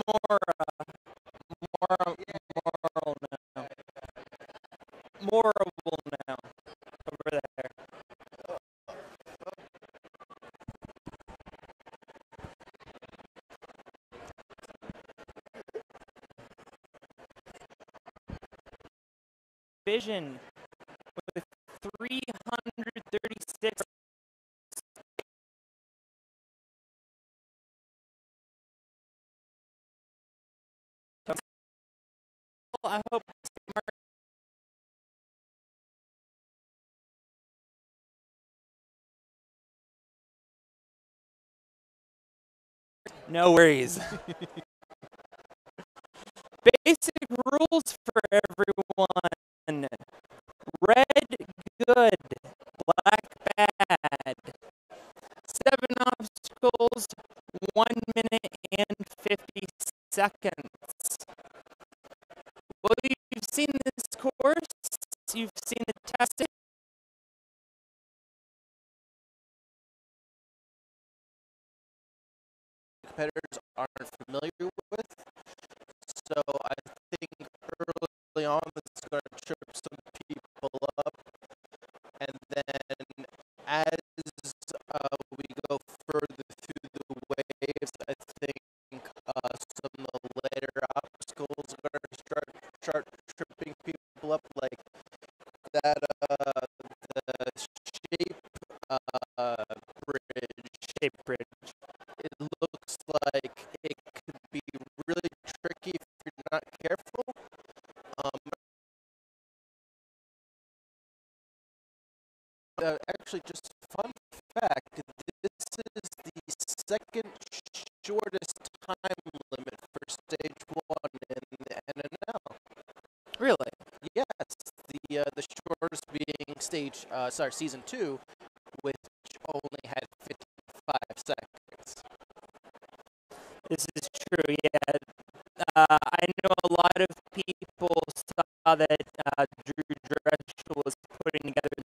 more, moral now. Morable now. Over there. Vision with 336. I hope no worries. Basic rules for everyone. Red, good. Black, bad. 7 obstacles, 1 minute and 50 seconds. Well, you've seen this course. You've seen the testing. Competitors aren't familiar with. So I think early on it's going to trip some people up. And then as we go further through the waves, I think some of the later obstacles are going to start tripping people up, like that the shape bridge. Shape bridge. It looks like it could be really tricky if you're not careful. Actually, just fun fact, this is the second shortest time limit for stage 1 in the NNL. Really? Yes, the shortest being season 2, which only had 55 seconds. This is true, yeah. I know a lot of people saw that Drew Drexel was putting together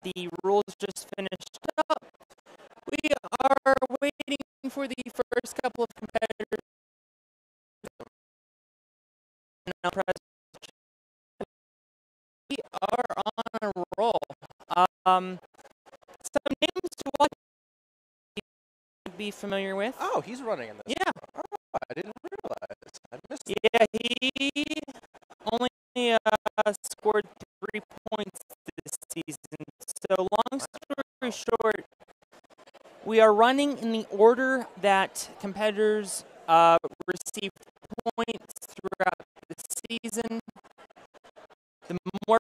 the rules just finished up. We are waiting for the first couple of competitors. We are on a roll. Some names to watch be familiar with. Oh, he's running in this. Yeah. Oh, I didn't realize. I missed it. Yeah, he only scored 3 points this season. So long story short, we are running in the order that competitors received points throughout the season. The more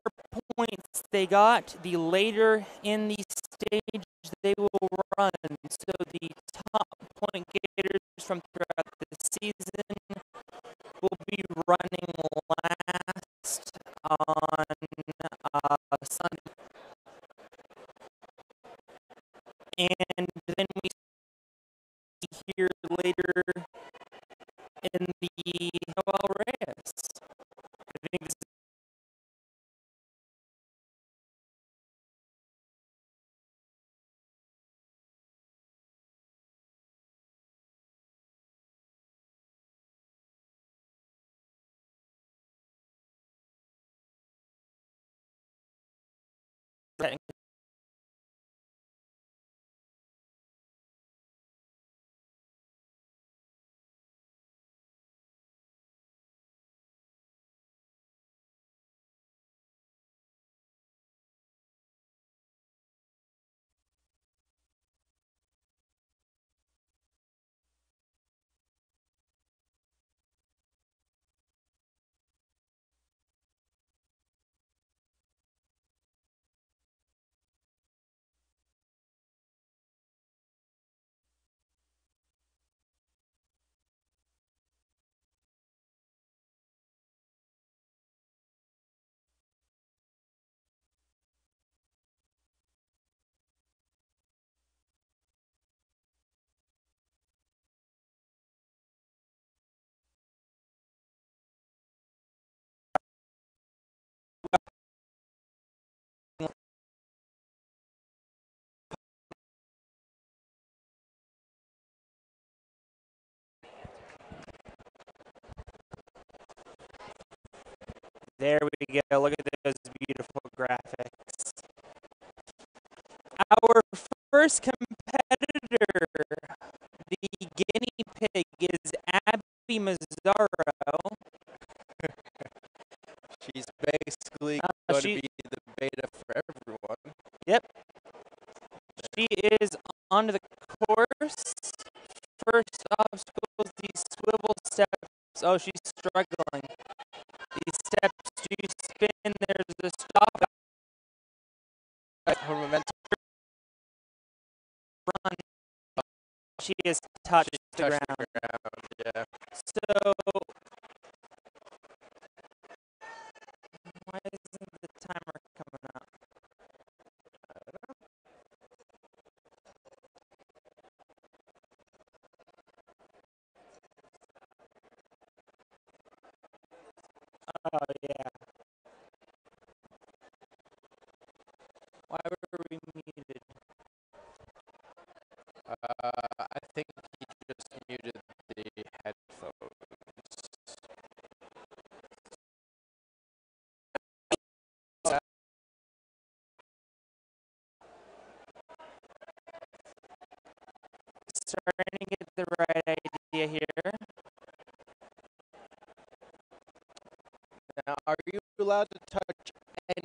points they got, the later in the stage they will run. So the top point getters from throughout the season will be running last on Sunday. And then we see here later in the Noel Reyes. I think this is There we go. Look at those beautiful graphics. Our first competitor, the guinea pig, is Abby Mazzaro. She's basically going to be the beta for everyone. Yep. She is on the course. First obstacle is the swivel steps. Oh, she's struggling. These steps you spin. There's the stop. Her momentum Run. She has touched the ground. Yeah. So, why isn't the timer coming up? Oh, yeah. Why were we muted? I think he just muted the headphones. Starting to get the right idea here. Now, are you allowed to touch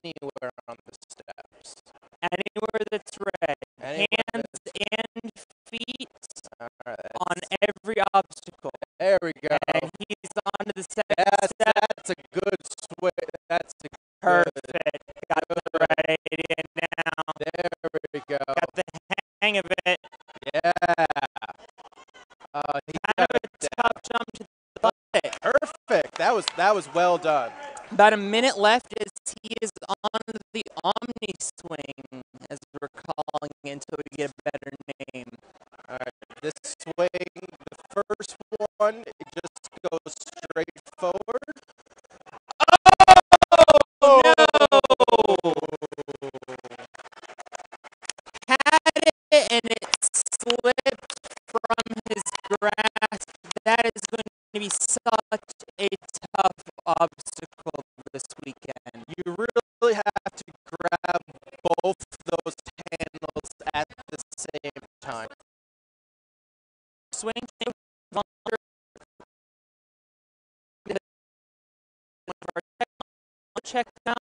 anywhere on the steps? Anywhere that's red. Anywhere Hands and feet Alright, on every obstacle. there we go. And he's on to the second Yes, step. that's a good switch. That's a Perfect. Got the right idea now. There we go. Got the hang of it. Yeah. He Kind got of a it tough jump to the butt. Perfect. That was well done. About a minute left as he is on the Omni swing, as we're calling it until we get a better name. All right, this swing, the first one, it just goes straight forward. Oh, no! Had it and it slipped from his grasp. That is going to be such a tough obstacle this weekend. You really have to grab both those handles at the same time. Swing check out.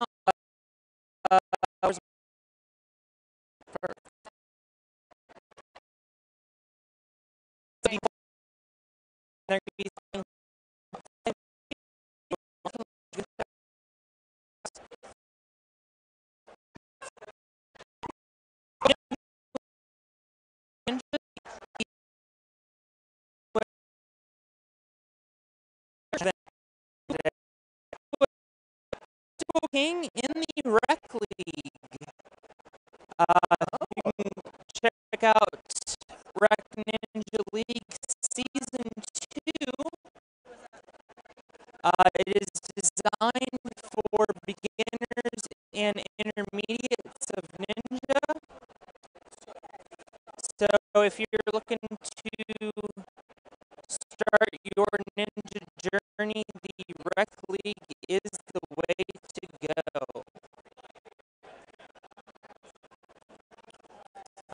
King in the Rec League. You can check out Rec Ninja League Season 2. It is designed for beginners and intermediates of Ninja. So if you're looking to start your Ninja journey, the Rec League is the way to go.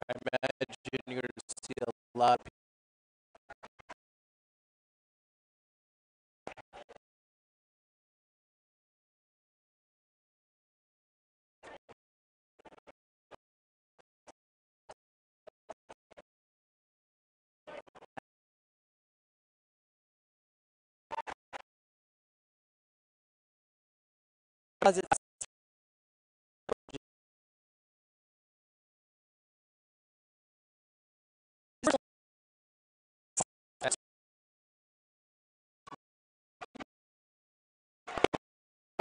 I imagine you're going to see a lot of people. Because it's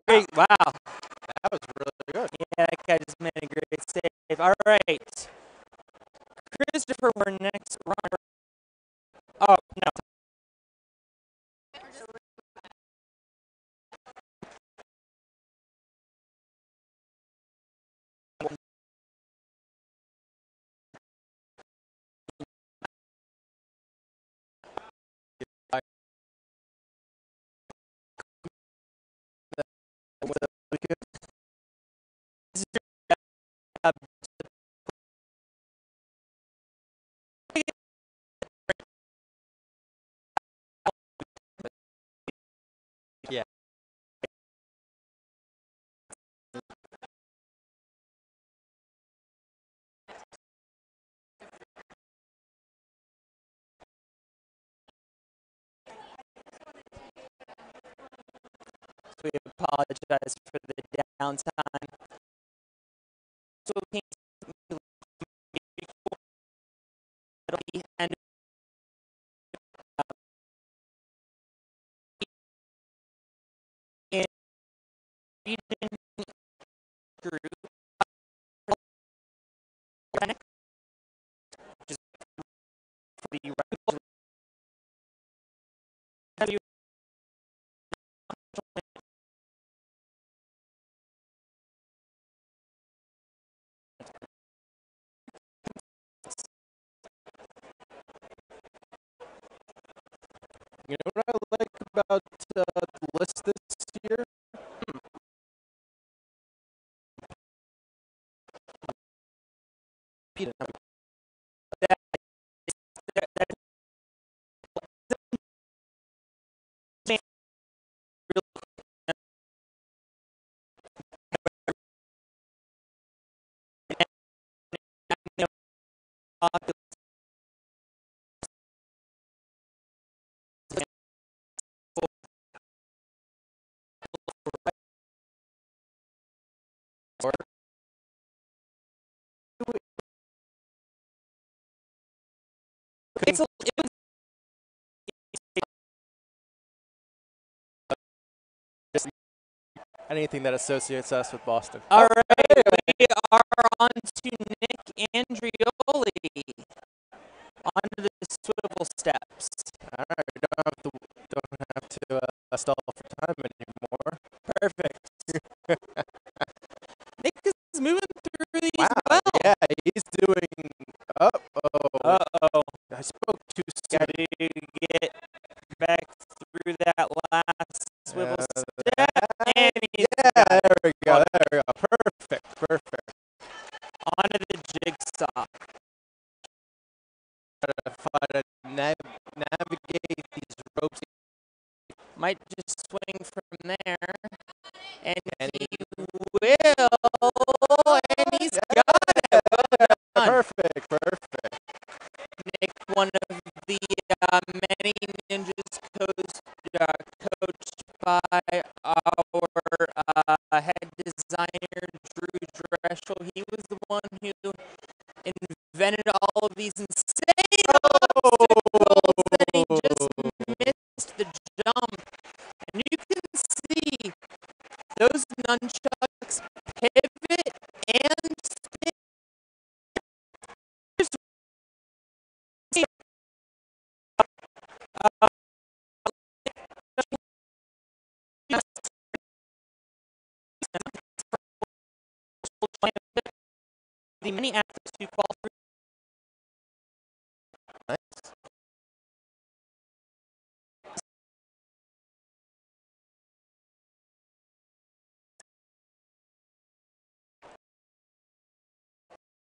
great. Wow. That was really good. Yeah, that guy just made a great save. All right. Christopher, our next runner. Oh, no. apologize for the downtime. So it'll be end in region group, which is pretty right. You know what I like about the list this year? Anything that associates us with Boston. All right, we are on to Nick Andrioli onto the swivel steps. All right, we don't have to stall for time anymore. Perfect. Nick is moving through these Wow, well. yeah, he's doing. Uh-oh. I spoke too soon. Got to get back through that last swivel step, and he's got it. There we go. Perfect. Onto the jigsaw. Try to navigate these ropes. Might just swing from there, and he will, and he's got it. Well done. Perfect. Nick, one of the many ninjas coached by our head designer, Drew Dreschel. He was the one who invented all of these insane obstacles, and he just missed the jump. And you can see those nunchucks pivot and spin. The many athletes who fall through.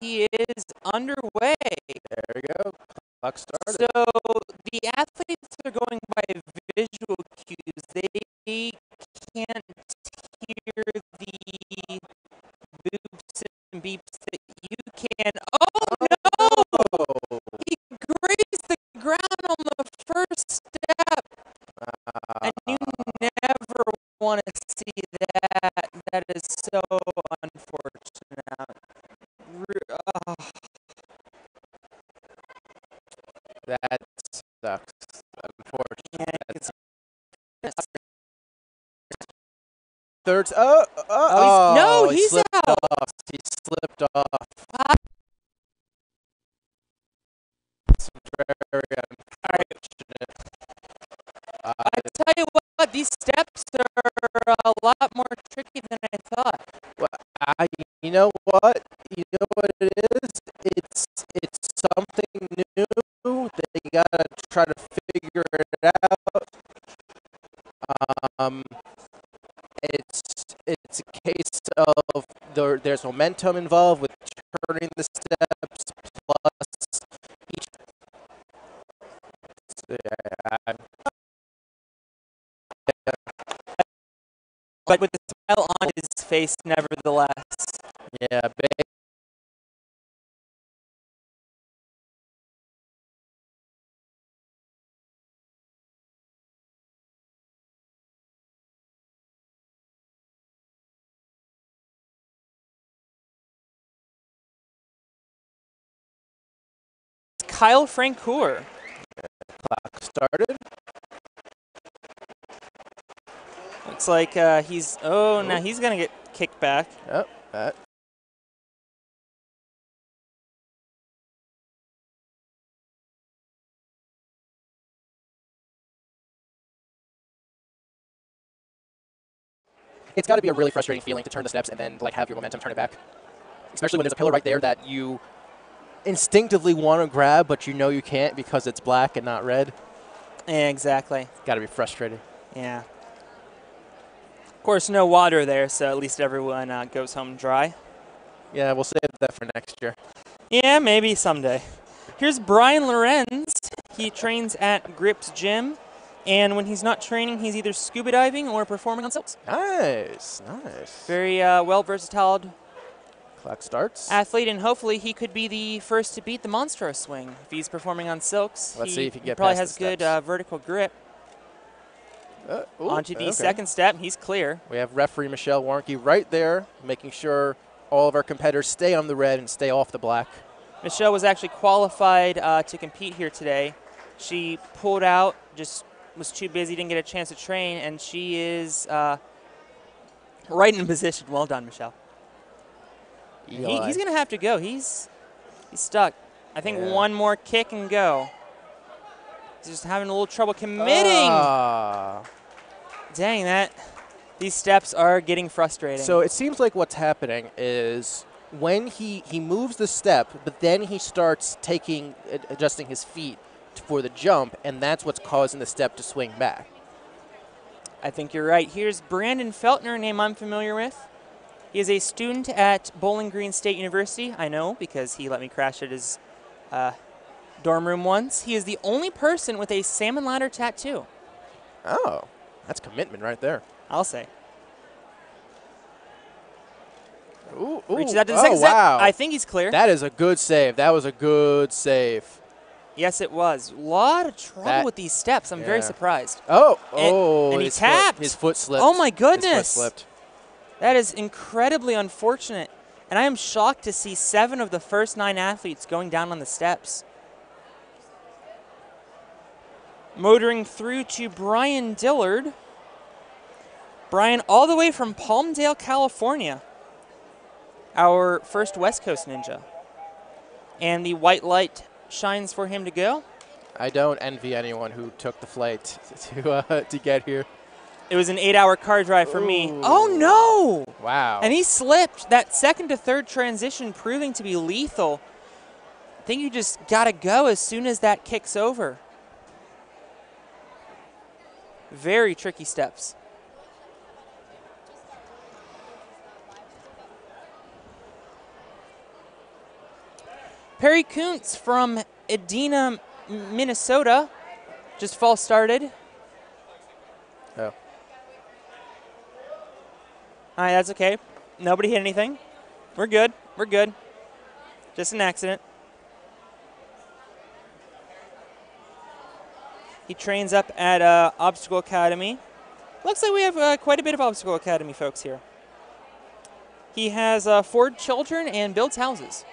He is underway. There we go. Clock started. So the athletes are going by visual cues. They can't hear the boops and beeps that you can. Oh no! He grazed the ground on the first step. And you never want to see that. That is so unfortunate. That sucks. Unfortunately. Third. He's slipped out. off. He slipped off. It's very unfortunate. I tell you what, these steps are a lot more tricky than I thought. Well, you know what? You know what it is? It's something new that you gotta try to figure it out. It's a case of there's momentum involved with turning the steps plus each. But with a smile on his face, nevertheless. Yeah, Kyle Francoeur. Clock started. Looks like he's, now he's going to get kicked back. Yep, that. It's got to be a really frustrating feeling to turn the steps and then like have your momentum turn it back. Especially when there's a pillar right there that you instinctively want to grab, but you know you can't because it's black and not red. Yeah, exactly. Got to be frustrating. Yeah. Of course, no water there, so at least everyone goes home dry. Yeah, we'll save that for next year. Yeah, maybe someday. Here's Brian Lorenz. He trains at Grips Gym, and when he's not training, he's either scuba diving or performing on silks. Nice, nice. Very well-versatile Clock starts. athlete, and hopefully he could be the first to beat the Monstro swing if he's performing on silks. Let's see if he can get probably past has the good steps. Vertical grip. Ooh, Onto the okay. second step, and he's clear. We have referee Michelle Warnke right there, making sure all of our competitors stay on the red and stay off the black. Michelle was actually qualified to compete here today. She pulled out, just was too busy, didn't get a chance to train, and she is right in position. Well done, Michelle. He's going to have to go. He's stuck. I think one more kick and go. He's just having a little trouble committing. Dang, these steps are getting frustrating. So it seems like what's happening is when he moves the step, but then he starts adjusting his feet for the jump, and that's what's causing the step to swing back. I think you're right. Here's Brandon Feltner, a name I'm familiar with. He is a student at Bowling Green State University. I know because he let me crash at his dorm room once. He is the only person with a salmon ladder tattoo. Oh, that's commitment right there. I'll say. Ooh, Reaches out to the second step. I think he's clear. That is a good save. That was a good save. Yes, it was. A lot of trouble with these steps. I'm very surprised. And he tapped. His foot slipped. Oh, my goodness. His foot slipped. That is incredibly unfortunate. And I am shocked to see 7 of the first 9 athletes going down on the steps. Motoring through to Brian Dillard. Brian all the way from Palmdale, California. Our first West Coast Ninja. And the white light shines for him to go. I don't envy anyone who took the flight to get here. It was an 8-hour car drive for me. Oh, no! Wow. And he slipped. That second to third transition proving to be lethal. I think you just got to go as soon as that kicks over. Very tricky steps. Perry Kuntz from Edina, Minnesota, just false started. Oh. All right, that's okay. Nobody hit anything. We're good. We're good. Just an accident. He trains up at Obstacle Academy. Looks like we have quite a bit of Obstacle Academy folks here. He has 4 children and builds houses.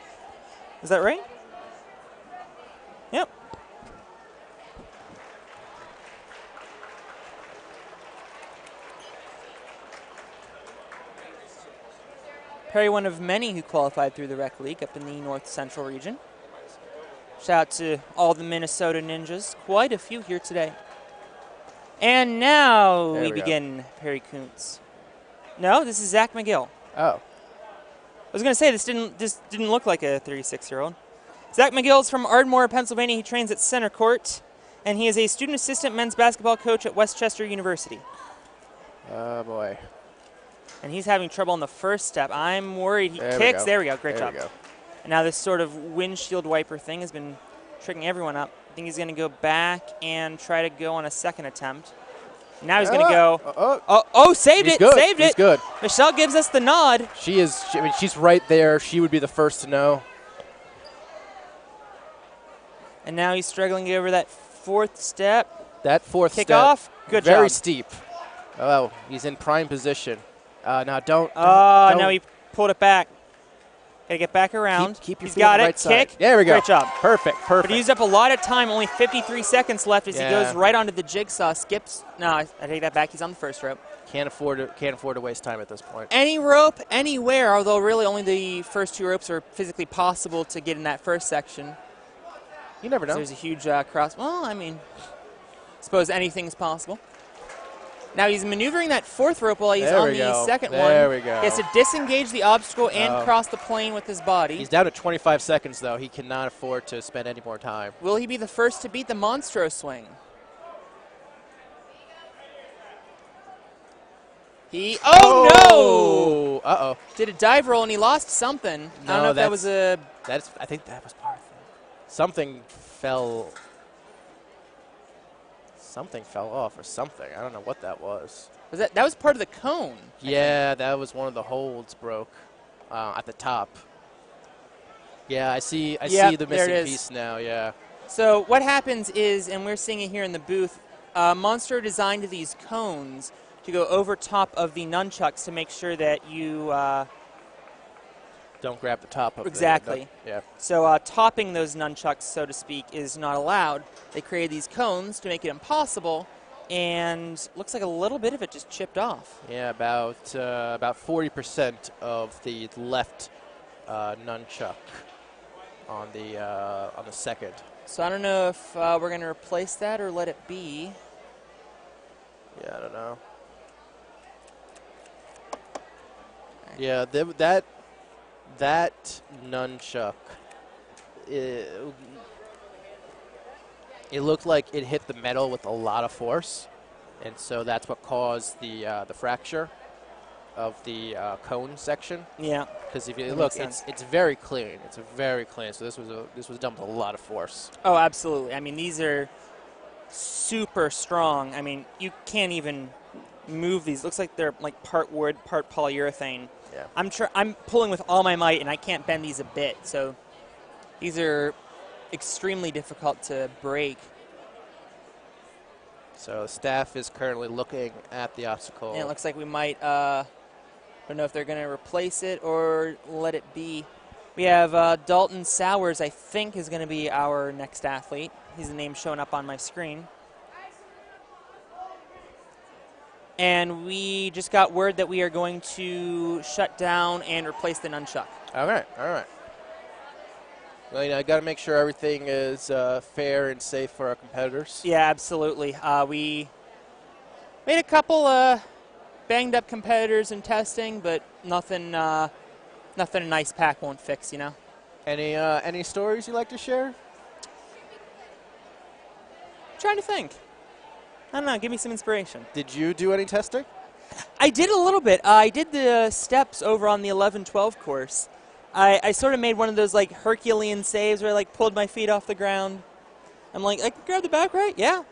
Is that right? Yep. Perry, one of many who qualified through the Rec League up in the North Central region. Shout out to all the Minnesota Ninjas. Quite a few here today. And now we begin Perry Kuntz. No, this is Zach McGill. Oh. I was going to say, this didn't look like a 36-year-old. Zach McGill is from Ardmore, Pennsylvania. He trains at Center Court, and he is a student assistant men's basketball coach at Westchester University. Oh, boy. And he's having trouble on the first step. I'm worried. He kicks. There we go. Great job. And now this sort of windshield wiper thing has been tricking everyone up. I think he's going to go back and try to go on a second attempt. Now he's going to go. Saved it. Saved it. He's good. Michelle gives us the nod. She's right there. She would be the first to know. And now he's struggling to get over that fourth step. That fourth kick step. Off. Good job. Very steep. Oh, he's in prime position. Now don't. No, he pulled it back. Gotta get back around. Keep your He's feet on got the it. right side. Kick. There we go. Great job. Perfect. But he used up a lot of time. Only 53 seconds left as he goes right onto the jigsaw. Skips. No, I take that back. He's on the first rope. Can't afford to waste time at this point. Any rope, anywhere, although really only the first 2 ropes are physically possible to get in that first section. You never know. There's a huge cross. Well, I mean, suppose anything's possible. Now he's maneuvering that 4th rope while he's on the second one. There we go. He has to disengage the obstacle and cross the plane with his body. He's down to 25 seconds, though. He cannot afford to spend any more time. Will he be the first to beat the Monstro swing? Oh, no! Uh-oh. Did a dive roll and he lost something. No, I don't know if that was a... I think that was part of it. Something fell off or something. I don't know what that was. That was part of the cone. Yeah, that was one of the holds broke at the top. Yeah, I see the missing piece now, yeah. So what happens is, and we're seeing it here in the booth, Monstro designed these cones to go over top of the nunchucks to make sure that you... don't grab the top of exactly. Yeah. So topping those nunchucks, so to speak, is not allowed. They created these cones to make it impossible, and looks like a little bit of it just chipped off. Yeah, about 40% of the left nunchuck on the second. So I don't know if we're going to replace that or let it be. Yeah, I don't know. Yeah, that nunchuck, it looked like it hit the metal with a lot of force, and so that's what caused the fracture of the cone section. Yeah. Because if you look, it's very clean. It's very clean. So this was done with a lot of force. Oh, absolutely. I mean, these are super strong. I mean, you can't even move these. Looks like they're like part wood, part polyurethane. Yeah. I'm pulling with all my might, and I can't bend these a bit. So these are extremely difficult to break. So staff is currently looking at the obstacle. And it looks like we might, I don't know if they're going to replace it or let it be. We have Dalton Sowers, I think, is going to be our next athlete. He's the name showing up on my screen. And we just got word that we are going to shut down and replace the nunchuck. All right. Well, I got to make sure everything is fair and safe for our competitors. Yeah, absolutely. We made a couple banged-up competitors in testing, but nothing a nice pack won't fix, you know. Any stories you'd like to share? I'm trying to think. I don't know. Give me some inspiration. Did you do any testing? I did a little bit. I did the steps over on the 11-12 course. I sort of made one of those like Herculean saves where I like pulled my feet off the ground. I'm like, I can grab the back right? Yeah.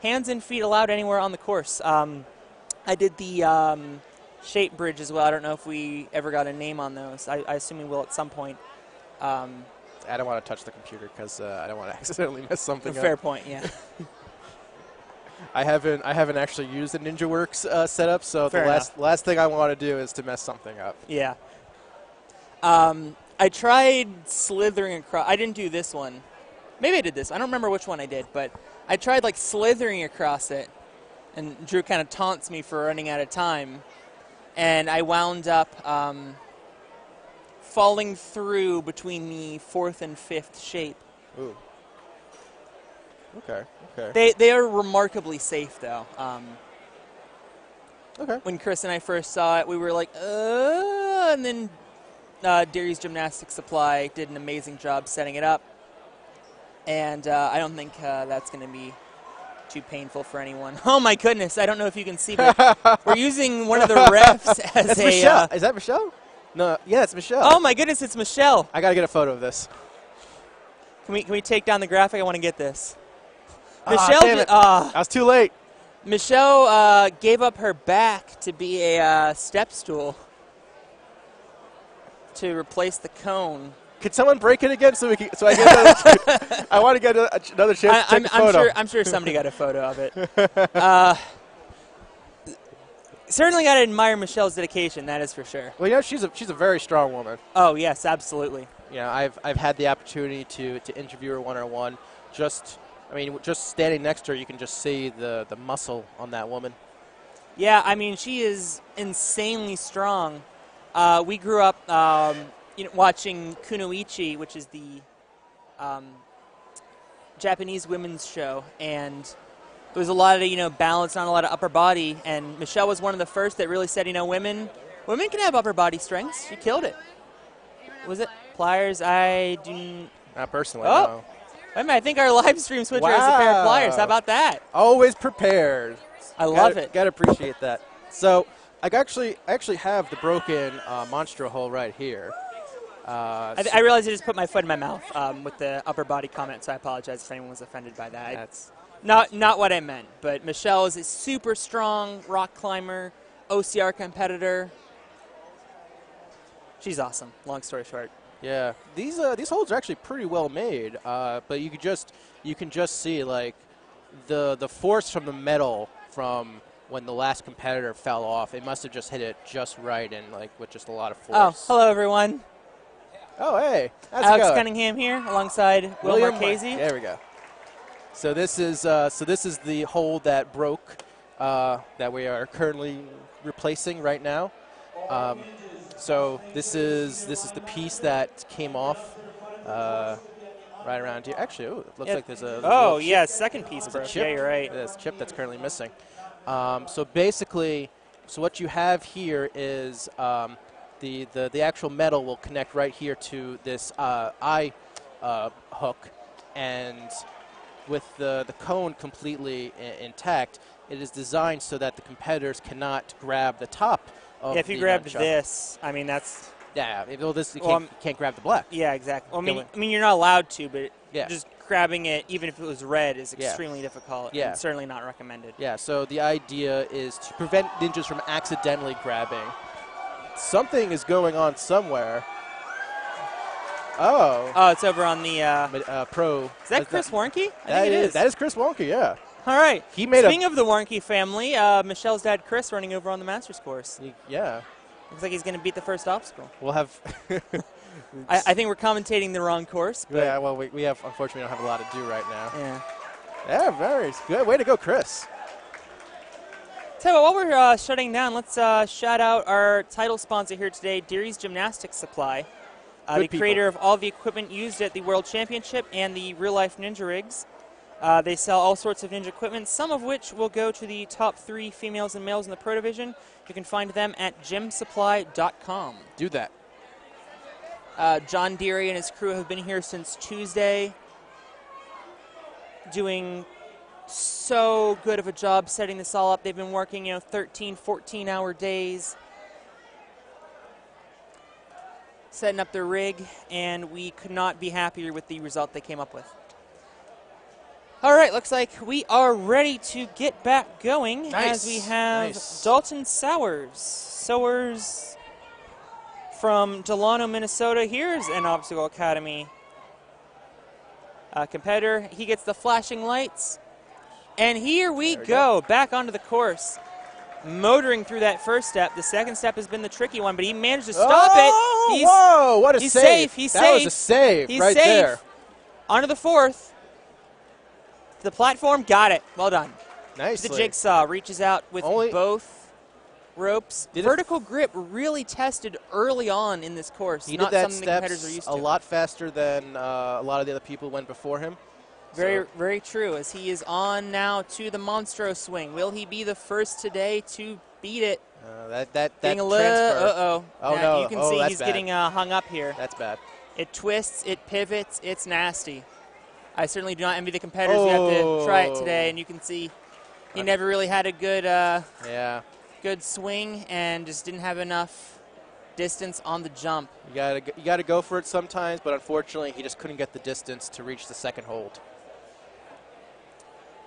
Hands and feet allowed anywhere on the course. I did the shape bridge as well. I don't know if we ever got a name on those. I assume we will at some point. I don't want to touch the computer because I don't want to accidentally mess something up. Fair point, yeah. I haven't actually used a NinjaWorks setup, so Fair the last thing I want to do is to mess something up. Yeah. I tried slithering across. I didn't do this one. Maybe I did this. I don't remember which one I did, but I tried like slithering across it, and Drew kind of taunts me for running out of time, and I wound up falling through between the 4th and 5th shape. Ooh. Okay. They are remarkably safe, though. Okay. When Chris and I first saw it, we were like, and then Derry's Gymnastics Supply did an amazing job setting it up. And I don't think that's going to be too painful for anyone. Oh, my goodness. I don't know if you can see, but we're using one of the refs as That's Michelle. Is that Michelle? No. Yeah, it's Michelle. Oh, my goodness. It's Michelle. I got to get a photo of this. Can we take down the graphic? I want to get this. Michelle, damn it. I was too late. Michelle gave up her back to be a step stool to replace the cone. Could someone break it again so I get I want to get another chance to take a photo. I'm sure somebody got a photo of it. Certainly got to admire Michelle's dedication, that is for sure. Well, you know, she's a very strong woman. Oh, yes, absolutely. You know, I've had the opportunity to interview her one-on-one. Just standing next to her, you can just see the muscle on that woman. Yeah, I mean, she is insanely strong. We grew up watching Kunoichi, which is the Japanese women's show, and there was a lot of balance, not a lot of upper body, and Michelle was one of the first that really said, women can have upper body strengths. She killed it. Was it pliers? I do not personally. Oh, no. Wait a minute, I think our live stream switcher has a pair of pliers. How about that? Always prepared. I love it. Gotta appreciate that. So I actually have the broken Monstro hole right here. I realized I just put my foot in my mouth with the upper body comment, so I apologize if anyone was offended by that. That's not what I meant, but Michelle is a super strong rock climber, OCR competitor. She's awesome, long story short. Yeah, these holes are actually pretty well made, but you can just see like the force from the metal from when the last competitor fell off. It must have just hit it just right and like with just a lot of force. Oh, hello everyone. Oh, hey. How's it Alex going? Cunningham here alongside Will Marchese. There we go. So this is the hole that broke that we are currently replacing right now. So this is the piece that came off right around here. Actually, it looks like there's a second piece broke. Chip. Yeah, you're right. There's a chip that's currently missing. So basically, what you have here is the actual metal will connect right here to this eye hook, and with the cone completely intact, it is designed so that the competitors cannot grab the top of the if you grabbed nunchuck. this, I mean that's you can't grab the black. Yeah, exactly. Well, I mean you're not allowed to, but Yeah. just grabbing it, even if it was red, is extremely difficult. Yeah. And certainly not recommended. Yeah. So the idea is to prevent ninjas from accidentally grabbing. Something is going on somewhere. Oh. Oh, it's over on the pro. Is that Chris Warnke? I think it is. That is Chris Warnke, yeah. All right. Speaking of the Warnke family, Michelle's dad Chris running over on the Masters course. Yeah. Looks like he's going to beat the first obstacle. We'll have. I think we're commentating the wrong course. But yeah. Well, we have unfortunately don't have a lot to do right now. Yeah. Yeah. Very good. Way to go, Chris. Tell you what, while we're shutting down, let's shout out our title sponsor here today, Deary's Gymnastics Supply. The creator of all the equipment used at the World Championship and the real-life ninja rigs. They sell all sorts of ninja equipment, some of which will go to the top 3 females and males in the Pro Division. You can find them at gymsupply.com. Do that. John Deary and his crew have been here since Tuesday, doing so good of a job setting this all up. They've been working, 13, 14-hour days, setting up their rig, and we could not be happier with the result they came up with. All right, looks like we are ready to get back going as we have Dalton Sowers from Delano, Minnesota. Here's an Obstacle Academy competitor. He gets the flashing lights. And here we go, back onto the course. Motoring through that first step. The second step has been the tricky one, but he managed to stop it. Whoa, what a he's save. Safe. He's that safe. Was a save he's right safe. there. Onto the fourth. The platform, got it. Well done. Nicely. The jigsaw reaches out with both ropes. Vertical grip really tested early on in this course. He Not did that something the competitors are used to. a lot faster than a lot of the other people went before him. Very true, as he is on now to the Monstro swing. Will he be the first today to beat it? That transfer. Uh-oh. Oh, now, no. You can see that's he's bad. getting hung up here. That's bad. It twists, it pivots, it's nasty. I certainly do not envy the competitors who have to try it today, and you can see he never really had a good good swing and just didn't have enough distance on the jump. You gotta go for it sometimes, but unfortunately he just couldn't get the distance to reach the second hold.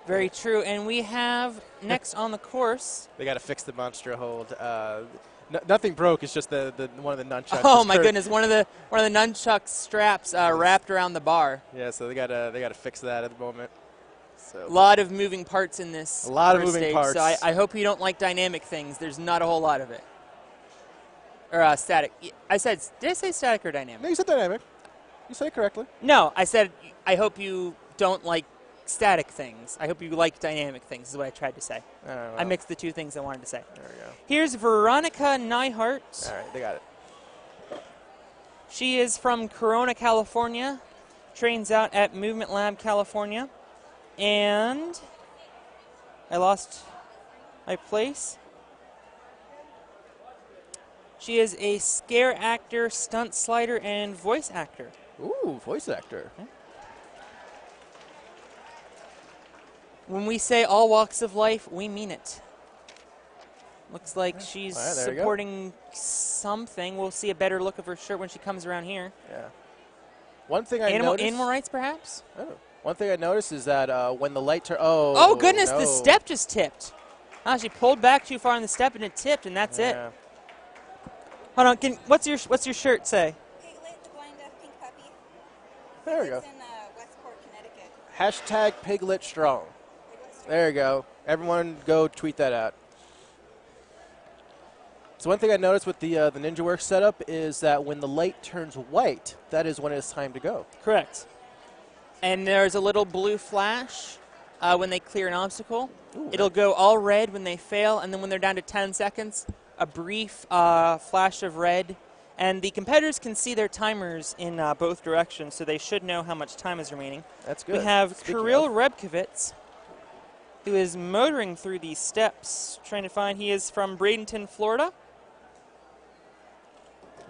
Very true, and we have next on the course. They got to fix the monster hold. Nothing broke. It's just the one of the nunchucks. Oh my goodness! One of the nunchuck straps wrapped around the bar. Yeah, so they gotta fix that at the moment. So A lot of moving parts in this. A lot of first moving stage, parts. So I hope you don't like dynamic things. There's not a whole lot of it. Or static. I said, did I say static or dynamic? No, you said dynamic. You said it correctly. No, I said I hope you don't like static things. I hope you like dynamic things is what I tried to say. All right, well, I mixed the two things I wanted to say. There we go. Here's Veronica Neihart. All right, they got it. She is from Corona, California, trains out at Movement Lab, California, and I lost my place. She is a scare actor, stunt slider, and voice actor. Ooh, voice actor. Okay. When we say all walks of life, we mean it. Looks like she's All right, there you go. supporting something. We'll see a better look of her shirt when she comes around here. Yeah. One thing I Animal noticed. rights, perhaps? Oh. One thing I noticed is that when the light turns. Oh, goodness, no. the step just tipped. Oh, she pulled back too far on the step and it tipped, and that's it. Yeah. Hold on, what's your shirt say? Piglet, the blind deaf pink puppy. There we go. It's in Westport, Connecticut. Hashtag Piglet Strong. Piglet Strong. There you go. Everyone go tweet that out. So one thing I noticed with the Ninja Works setup is that when the light turns white, that is when it's time to go. Correct. And there's a little blue flash when they clear an obstacle. Ooh, It'll go all red when they fail, and then when they're down to 10 seconds, a brief flash of red. And the competitors can see their timers in both directions, so they should know how much time is remaining. That's good. We have Speaking Kirill of, Rebkovitz, who is motoring through these steps, trying to find. He is from Bradenton, Florida.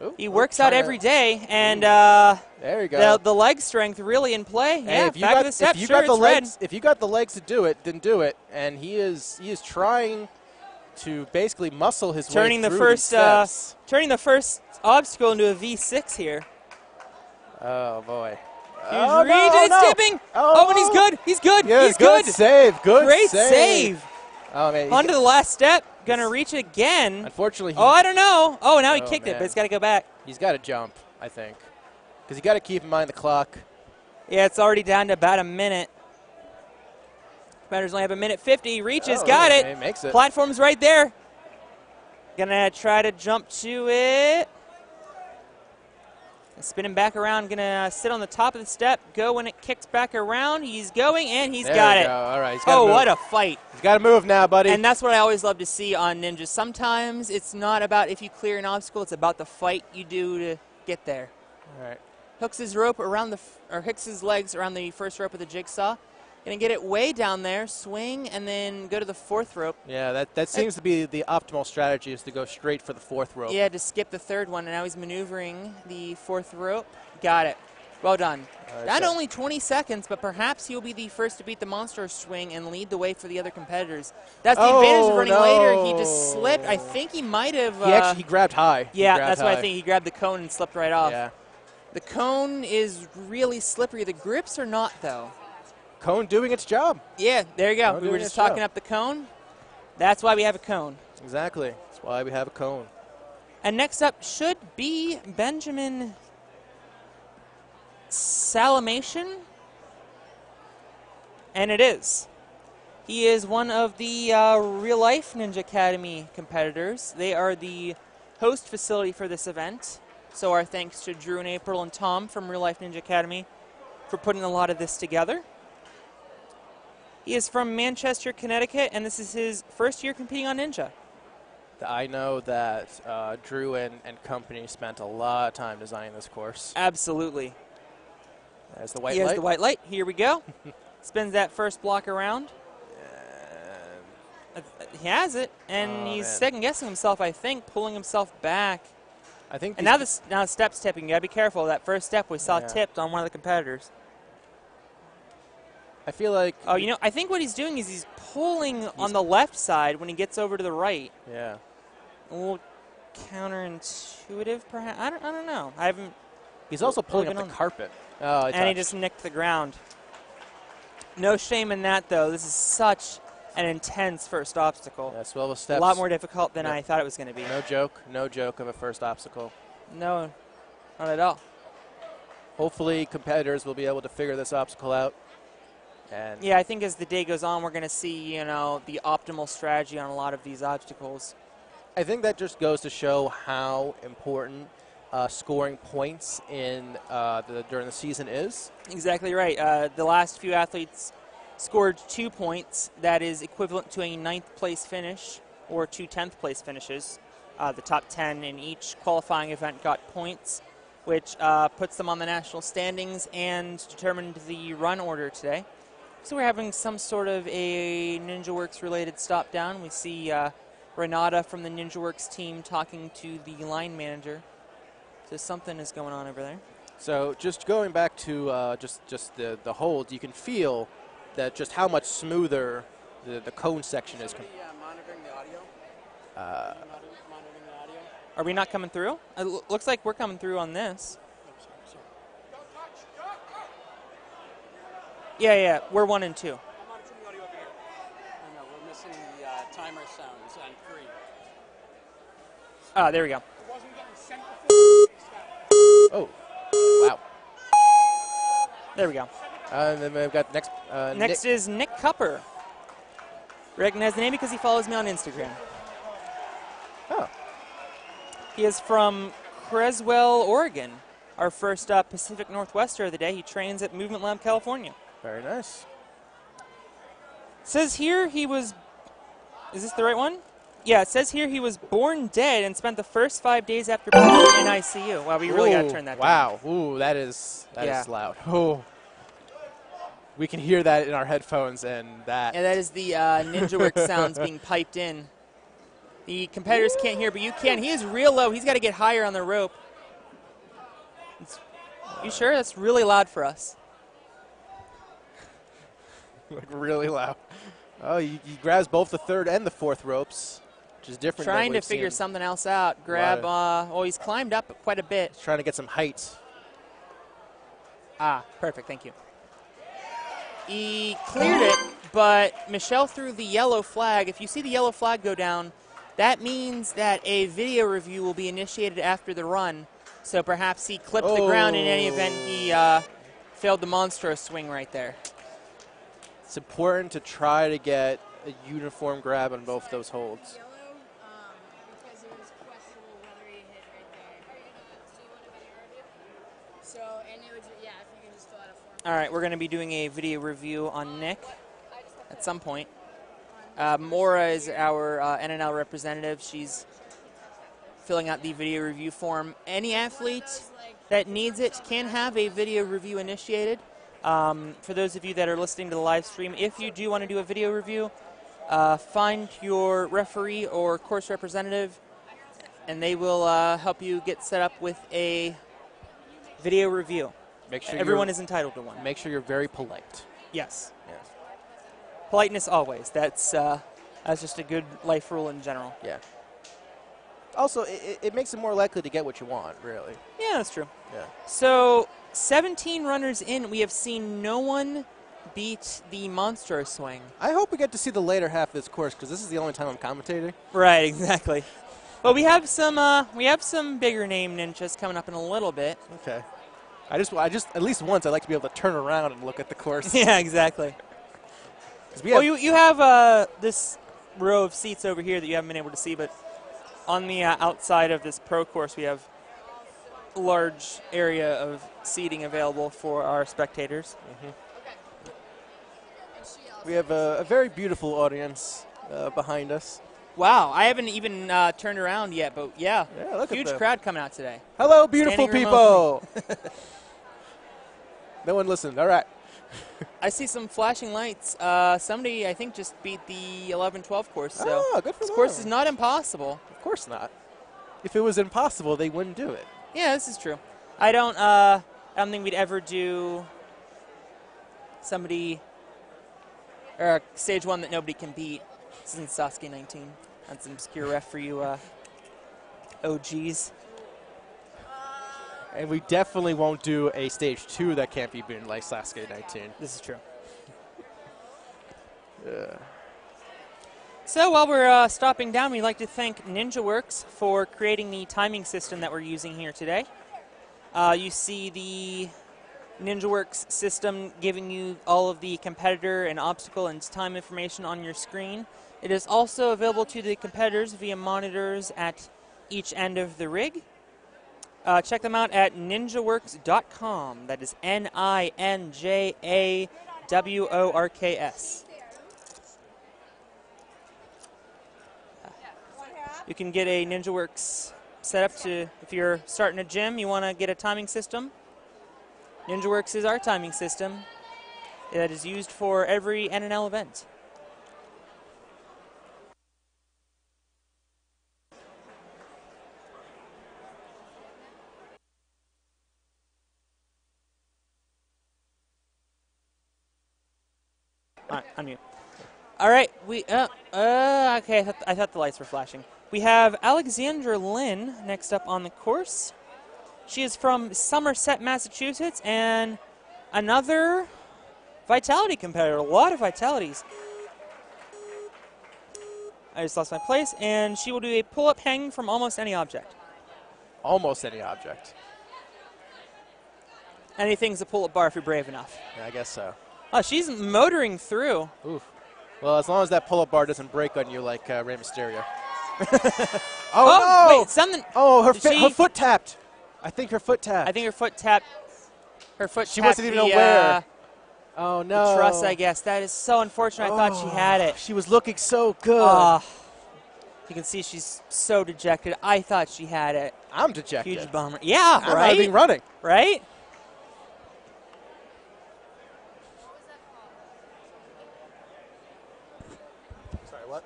Ooh, He we're works out trying to- every day, and There you go. the leg strength really in play. Hey, Yeah, if you back got, of the step, if you sure, got the it's legs, red. if you got the legs to do it, then do it. And he is trying to basically muscle his Turning way the through these first steps. turning the first obstacle into a V6 here. Oh boy. Huge Oh, reach, no, and it's no. tipping. Oh, And he's good. He's good. Yeah, He's good good. save. Good Great save. save. Oh man. Onto the last step. Gonna reach it again. Unfortunately, Oh, I don't know. Oh, now he Oh, kicked it, man. but it's got to go back. he's got to jump, I think, because you got to keep in mind the clock. Yeah, it's already down to about a minute. Competitors only have a minute 50. Reaches, Oh, got yeah, it. he makes it. Platform's right there. Gonna try to jump to it. Spin him back around. Gonna sit on the top of the step. Go when it kicks back around. He's going, and he's There got you it. go. All right. He's got Oh, move. what a fight. He's got to move now, buddy. And that's what I always love to see on ninjas. Sometimes it's not about if you clear an obstacle. It's about the fight you do to get there. All right. Hooks his rope around or hooks his legs around the first rope of the jigsaw. Gonna get it way down there, swing, and then go to the fourth rope. Yeah, that seems to be the optimal strategy, is to go straight for the fourth rope. Yeah, to skip the third one, and now he's maneuvering the fourth rope. Got it. Well done. right, Not so- only 20 seconds, but perhaps he'll be the first to beat the monster swing and lead the way for the other competitors. That's the advantage of running later. He just slipped. I think he might have. He grabbed high. He Yeah, grabbed that's what I high. think. He grabbed the cone and slipped right off. Yeah. The cone is really slippery. The grips are not, though. Cone doing its job. Yeah, there you go. Cone We doing were its just talking job. up the cone. That's why we have a cone. Exactly. That's why we have a cone. And next up should be Benjamin Salamation. And it is. He is one of the Real Life Ninja Academy competitors. They are the host facility for this event. So our thanks to Drew and April and Tom from Real Life Ninja Academy for putting a lot of this together. He is from Manchester, Connecticut, and this is his first year competing on Ninja. I know that Drew and company spent a lot of time designing this course. Absolutely. There's the white He has light. the white light. Here we go. Spins that first block around. He has it, and Oh, he's man. second-guessing himself, I think, pulling himself back. I think. And now the step's tipping. You got to be careful. That first step we saw Yeah. tipped on one of the competitors. I feel like. Oh, you know, I think what he's doing is he's pulling on the left side when he gets over to the right. Yeah. A little counterintuitive, perhaps. I don't know. I haven't. He's also pulling been up on- the carpet. Oh, And he just nicked the ground. No shame in that, though. This is such an intense first obstacle. Yeah, 12 A steps. lot more difficult than Yeah. I thought it was going to be. No joke. No joke of a first obstacle. No, not at all. Hopefully, competitors will be able to figure this obstacle out. And Yeah, I think as the day goes on, we're going to see, the optimal strategy on a lot of these obstacles. I think that just goes to show how important scoring points in during the season is. Exactly right. The last few athletes scored 2 points. That is equivalent to a 9th place finish or 2 10th place finishes. The top 10 in each qualifying event got points, which puts them on the national standings and determined the run order today. So we're having some sort of a NinjaWorks related stop down. We see Renata from the NinjaWorks team talking to the line manager. So something is going on over there. So just going back to just the hold, you can feel that just how much smoother the cone section is. Monitoring the audio? Monitoring the audio? Are we not coming through? It looks like we're coming through on this. Oh, sorry. Yeah, we're 1 and 2. I'm monitoring the audio over here. No, we're missing the timer sounds on 3. Ah, there we go. It wasn't getting sent before. Oh, wow. There we go. And then we've got next. Next is Nick Cupper. Recognize the name because he follows me on Instagram. Oh. He is from Creswell, Oregon. Our first Pacific Northwester of the day. He trains at Movement Lab, California. Very nice. Says here he was. Is this the right one? Yeah, it says here he was born dead and spent the first 5 days after birth in ICU. Wow, we really got to turn that down. Wow. Ooh, that is loud. Oh. We can hear that in our headphones, and that. Yeah, that is the NinjaWorks sounds being piped in. The competitors can't hear, but you can. He is real low. He's got to get higher on the rope. You sure? That's really loud for us. Like really loud. Oh, he grabs both the third and the fourth ropes, which is different. Trying to figure something else out. Grab. He's climbed up quite a bit. He's trying to get some height. Ah, perfect. Thank you. He cleared it, but Michelle threw the yellow flag. If you see the yellow flag go down, that means that a video review will be initiated after the run. So perhaps he clipped the ground. In any event, he failed the monstro swing right there. It's important to try to get a uniform grab on both those holds. Yellow, because it was questionable whether he hit right there. So you want a video review? So, and it would, yeah, if you can just fill out a form. All right, we're going to be doing a video review on Nick at some point. Maura is our NNL representative. She's filling out the video review form. Any athlete that needs it can have a video review initiated. For those of you that are listening to the live stream, if you do want to do a video review, find your referee or course representative, and they will help you get set up with a video review. Make sure everyone is entitled to one. Make sure you're very polite. Yes. Yes. Politeness always. That's just a good life rule in general. Yeah. Also, it makes it more likely to get what you want, really. Yeah, that's true. Yeah. So, 17 runners in, we have seen no one beat the monstro swing. I hope we get to see the later half of this course, because this is the only time I'm commentating. Right, exactly. But we have some bigger name ninjas coming up in a little bit. Okay. I just at least once I'd like to be able to turn around and look at the course. Yeah, exactly. Well, you have this row of seats over here that you haven't been able to see, but on the outside of this pro course, we have a large area of seating available for our spectators. Mm-hmm. We have a very beautiful audience behind us. Wow, I haven't even turned around yet, but yeah look huge at them. crowd coming out today. Hello, beautiful Standing people. No one listened. All right. I see some flashing lights. Somebody, I think, just beat the 11-12 course. So good for this them. course is not impossible. Of course not. If it was impossible, they wouldn't do it. Yeah, this is true. I don't think we'd ever do somebody or stage one that nobody can beat. This isn't Sasuke 19. That's an obscure ref for you OGs. And we definitely won't do a stage 2 that can't be beaten like Sasuke 19. This is true. Yeah. So while we're stopping down, we'd like to thank NinjaWorks for creating the timing system that we're using here today. You see the NinjaWorks system giving you all of the competitor and obstacle and time information on your screen. It is also available to the competitors via monitors at each end of the rig. Check them out at ninjaworks.com. That is NINJAWORKS. You can get a NinjaWorks setup to, if you're starting a gym, you want to get a timing system. NinjaWorks is our timing system that is used for every NNL event. On you. All right, we okay. I thought the lights were flashing. We have Alexandra Lynn next up on the course. She is from Somerset, Massachusetts, and another vitality competitor. A lot of vitalities. I just lost my place, and she will do a pull-up hang from almost any object. Almost any object. Anything's a pull-up bar if you're brave enough. Yeah, I guess so. Oh, she's motoring through. Oof. Well, as long as that pull-up bar doesn't break on you like Rey Mysterio. Oh, no! Wait, something. Oh, her foot tapped. I think her foot tapped. I think her foot tapped. She wasn't even aware. Oh, no. The truss, I guess. That is so unfortunate. I thought she had it. She was looking so good. You can see she's so dejected. I thought she had it. I'm dejected. Huge bummer. Yeah, I'm right? not even running. Right? Sorry, what?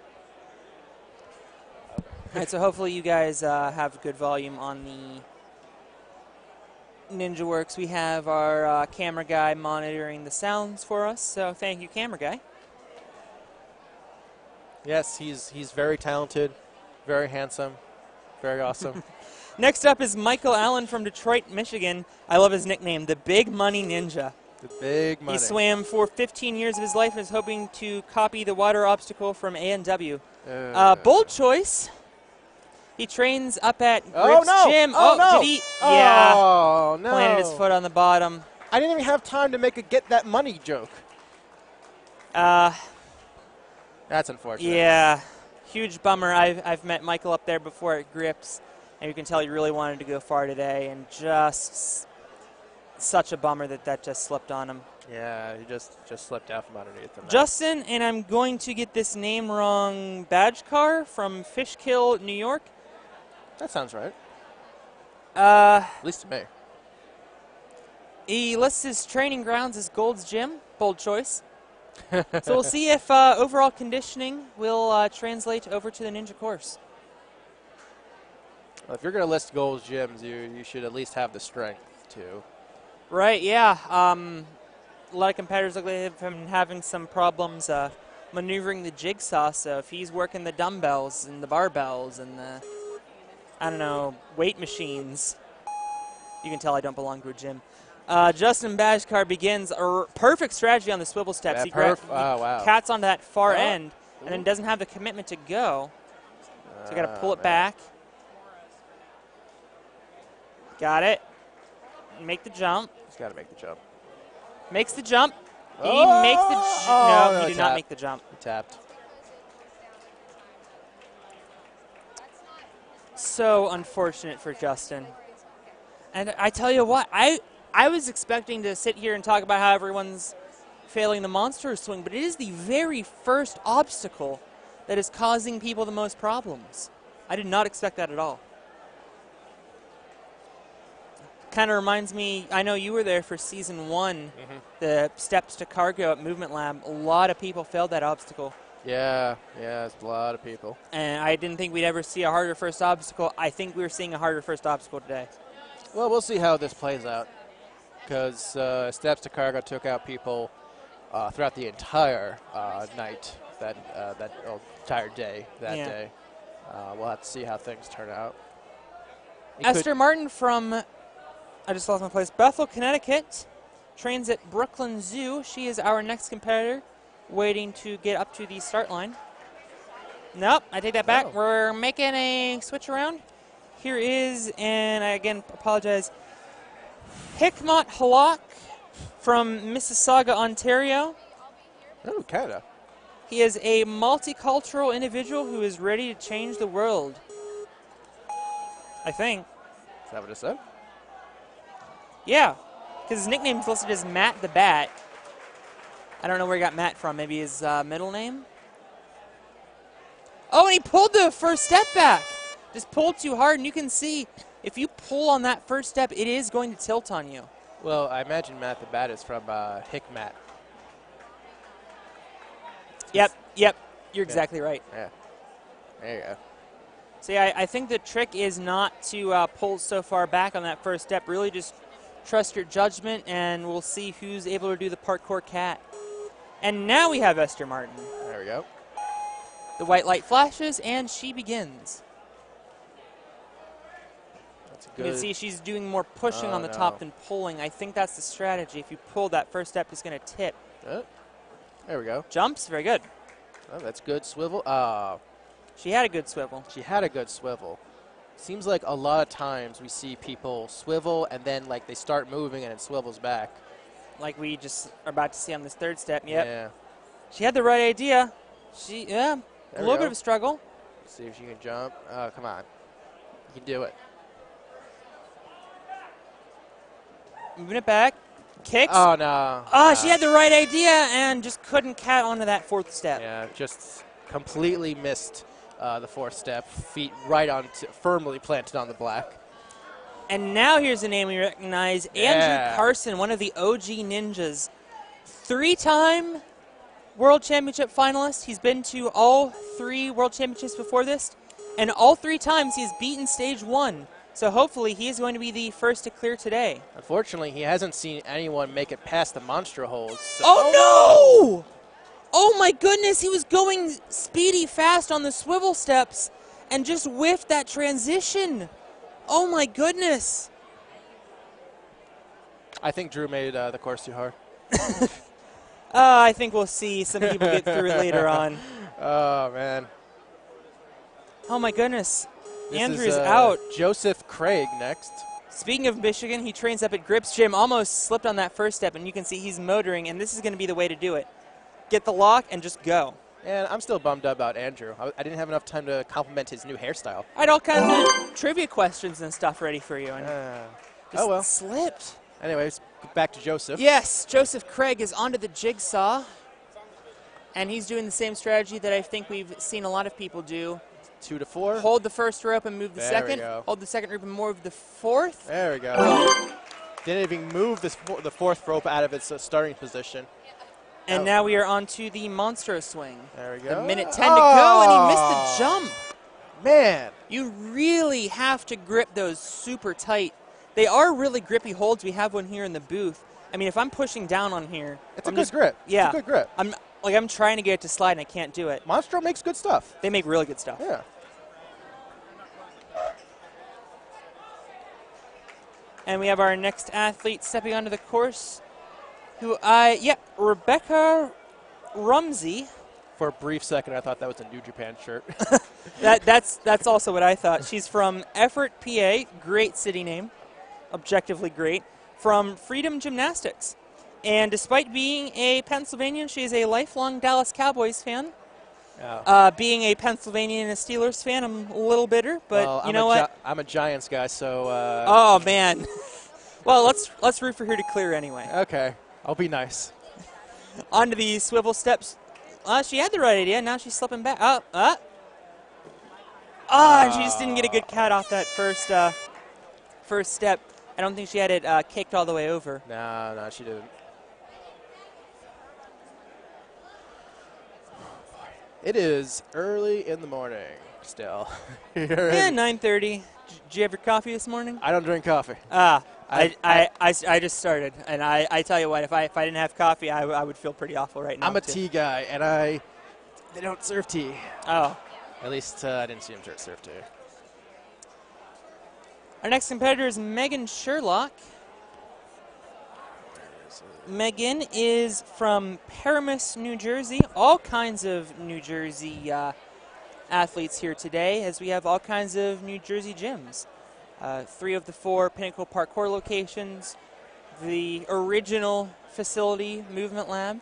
All right, so hopefully you guys have good volume on the NinjaWorks. We have our camera guy monitoring the sounds for us, so thank you, camera guy. Yes, he's very talented, very handsome, very awesome. Next up is Michael Allen from Detroit, Michigan. I love his nickname, the Big Money Ninja. The big money. He swam for 15 years of his life and is hoping to copy the water obstacle from A&W. Bold choice. He trains up at Griff's Gym. No. Did he? Yeah. Oh, no. Planted his foot on the bottom. I didn't even have time to make a get that money joke. That's unfortunate. Yeah. Huge bummer. I've met Michael up there before at Grips, and you can tell he really wanted to go far today, and just such a bummer that just slipped on him. Yeah, he just slipped out from underneath him. Justin, and I'm going to get this name wrong, Badgekar from Fishkill, New York. That sounds right. At least to me. He lists his training grounds as Gold's Gym. Bold choice. So we'll see if overall conditioning will translate over to the Ninja course. Well, if you're going to list Gold's gyms, you should at least have the strength too. Right, yeah. A lot of competitors look like they've been having some problems maneuvering the jigsaw, so if he's working the dumbbells and the barbells and the, I don't know, weight machines, you can tell I don't belong to a gym. Justin Badgekar begins a perfect strategy on the swivel steps. Yeah, he wow. cats onto that far end and then doesn't have the commitment to go. So you got to pull it back. Got it. Make the jump. He's got to make the jump. Makes the jump. He makes the no, he did not make the jump. He tapped. So unfortunate for Justin. And I tell you what, I was expecting to sit here and talk about how everyone's failing the monster swing, but it is the very first obstacle that is causing people the most problems. I did not expect that at all. Kind of reminds me, I know you were there for season 1, the steps to cargo at Movement Lab. A lot of people failed that obstacle. Yeah, it's a lot of people. And I didn't think we'd ever see a harder first obstacle. I think we're seeing a harder first obstacle today. Well, we'll see how this plays out, because steps to cargo took out people throughout the entire night, entire day that day. We'll have to see how things turn out. Esther Martin from, I just lost my place, Bethel, Connecticut, trains at Brooklyn Zoo. She is our next competitor, waiting to get up to the start line. Nope, I take that back. Oh. We're making a switch around. Here is, and I again apologize, Hikmat Halak from Mississauga, Ontario. Oh, Canada. He is a multicultural individual who is ready to change the world. I think. Is that what it said? Yeah, because his nickname is listed as Matt the Bat. I don't know where he got Matt from. Maybe his middle name? Oh, and he pulled the first step back. Just pulled too hard, and you can see if you pull on that first step, it is going to tilt on you. Well, I imagine Matt the Bat is from Hickmat. Yep. You're exactly right. Yeah. There you go. So yeah, I think the trick is not to pull so far back on that first step. Really just trust your judgment, and we'll see who's able to do the parkour cat. And now we have Esther Martin. There we go. The white light flashes, and she begins. That's You good. can see she's doing more pushing on the top than pulling. I think that's the strategy. If you pull, that first step is going to tip. There we go. Jumps, very good. Oh, that's good swivel. She had a good swivel. She had a good swivel. Seems like a lot of times we see people swivel and then like they start moving and it swivels back. Like we just are about to see on this third step. Yep. Yeah. She had the right idea. A There little we bit go. of a struggle. Let's see if she can jump. Oh, come on. You can do it. Moving it back. Kicks. Oh, no. She had the right idea and just couldn't cat onto that fourth step. Yeah, just completely missed the fourth step. Feet right on, firmly planted on the black. And now here's a name we recognize. Yeah. Andrew Carson, one of the OG ninjas. 3-time World Championship finalist. He's been to all 3 World Championships before this. And all 3 times he's beaten stage 1. So hopefully he is going to be the first to clear today. Unfortunately, he hasn't seen anyone make it past the monster holes. So Oh, no! Oh, my goodness. He was going speedy fast on the swivel steps and just whiffed that transition. Oh, my goodness. I think Drew made the course too hard. I think we'll see some people get through it later on. Oh, man. Oh, my goodness. This Andrew's is, out. Joseph Craig next. Speaking of Michigan, he trains up at Grips Gym. Almost slipped on that first step, and you can see he's motoring, and this is going to be the way to do it. Get the lock and just go. And I'm still bummed out about Andrew. I didn't have enough time to compliment his new hairstyle. I had all kinds of trivia questions and stuff ready for you, and just oh, well. slipped. Anyways, back to Joseph. Yes, Joseph Craig is onto the jigsaw, and he's doing the same strategy that I think we've seen a lot of people do. 2 to 4. Hold the first rope and move the There second. we go. Hold the second rope and move the fourth. There we go. Didn't even move the fourth rope out of its starting position. And now we are on to the monster swing. There we go. A minute 10 to go, and he missed the jump. Man. You really have to grip those super tight. They are really grippy holds. We have one here in the booth. I mean, if I'm pushing down on here, It's a good grip. Yeah. It's a good grip. I'm trying to get it to slide, and I can't do it. Monstro makes good stuff. They make really good stuff. Yeah. And we have our next athlete stepping onto the course, Rebecca Rumsey. For a brief second, I thought that was a New Japan shirt. That's also what I thought. She's from Effort, PA. Great city name. Objectively great. From Freedom Gymnastics. And despite being a Pennsylvanian, she is a lifelong Dallas Cowboys fan. Yeah. Being a Pennsylvanian and a Steelers fan, I'm a little bitter, but well, you know what? I'm a Giants guy, so. Oh man. Well, let's root for her to clear anyway. Okay, I'll be nice. Onto the swivel steps. She had the right idea. Now she's slipping back. And she just didn't get a good cat off that first step. I don't think she had it kicked all the way over. No, she didn't. It is early in the morning still. Yeah, 9:30. Did you have your coffee this morning? I don't drink coffee. I just started, and I tell you what, if I didn't have coffee, I would feel pretty awful right now. I'm a too. tea guy, and they don't serve tea. Oh. At least I didn't see them serve tea. Our next competitor is Megan Sherlock. Megan is from Paramus, New Jersey. All kinds of New Jersey athletes here today, as we have all kinds of New Jersey gyms. 3 of the 4 Pinnacle Parkour locations, the original facility movement lab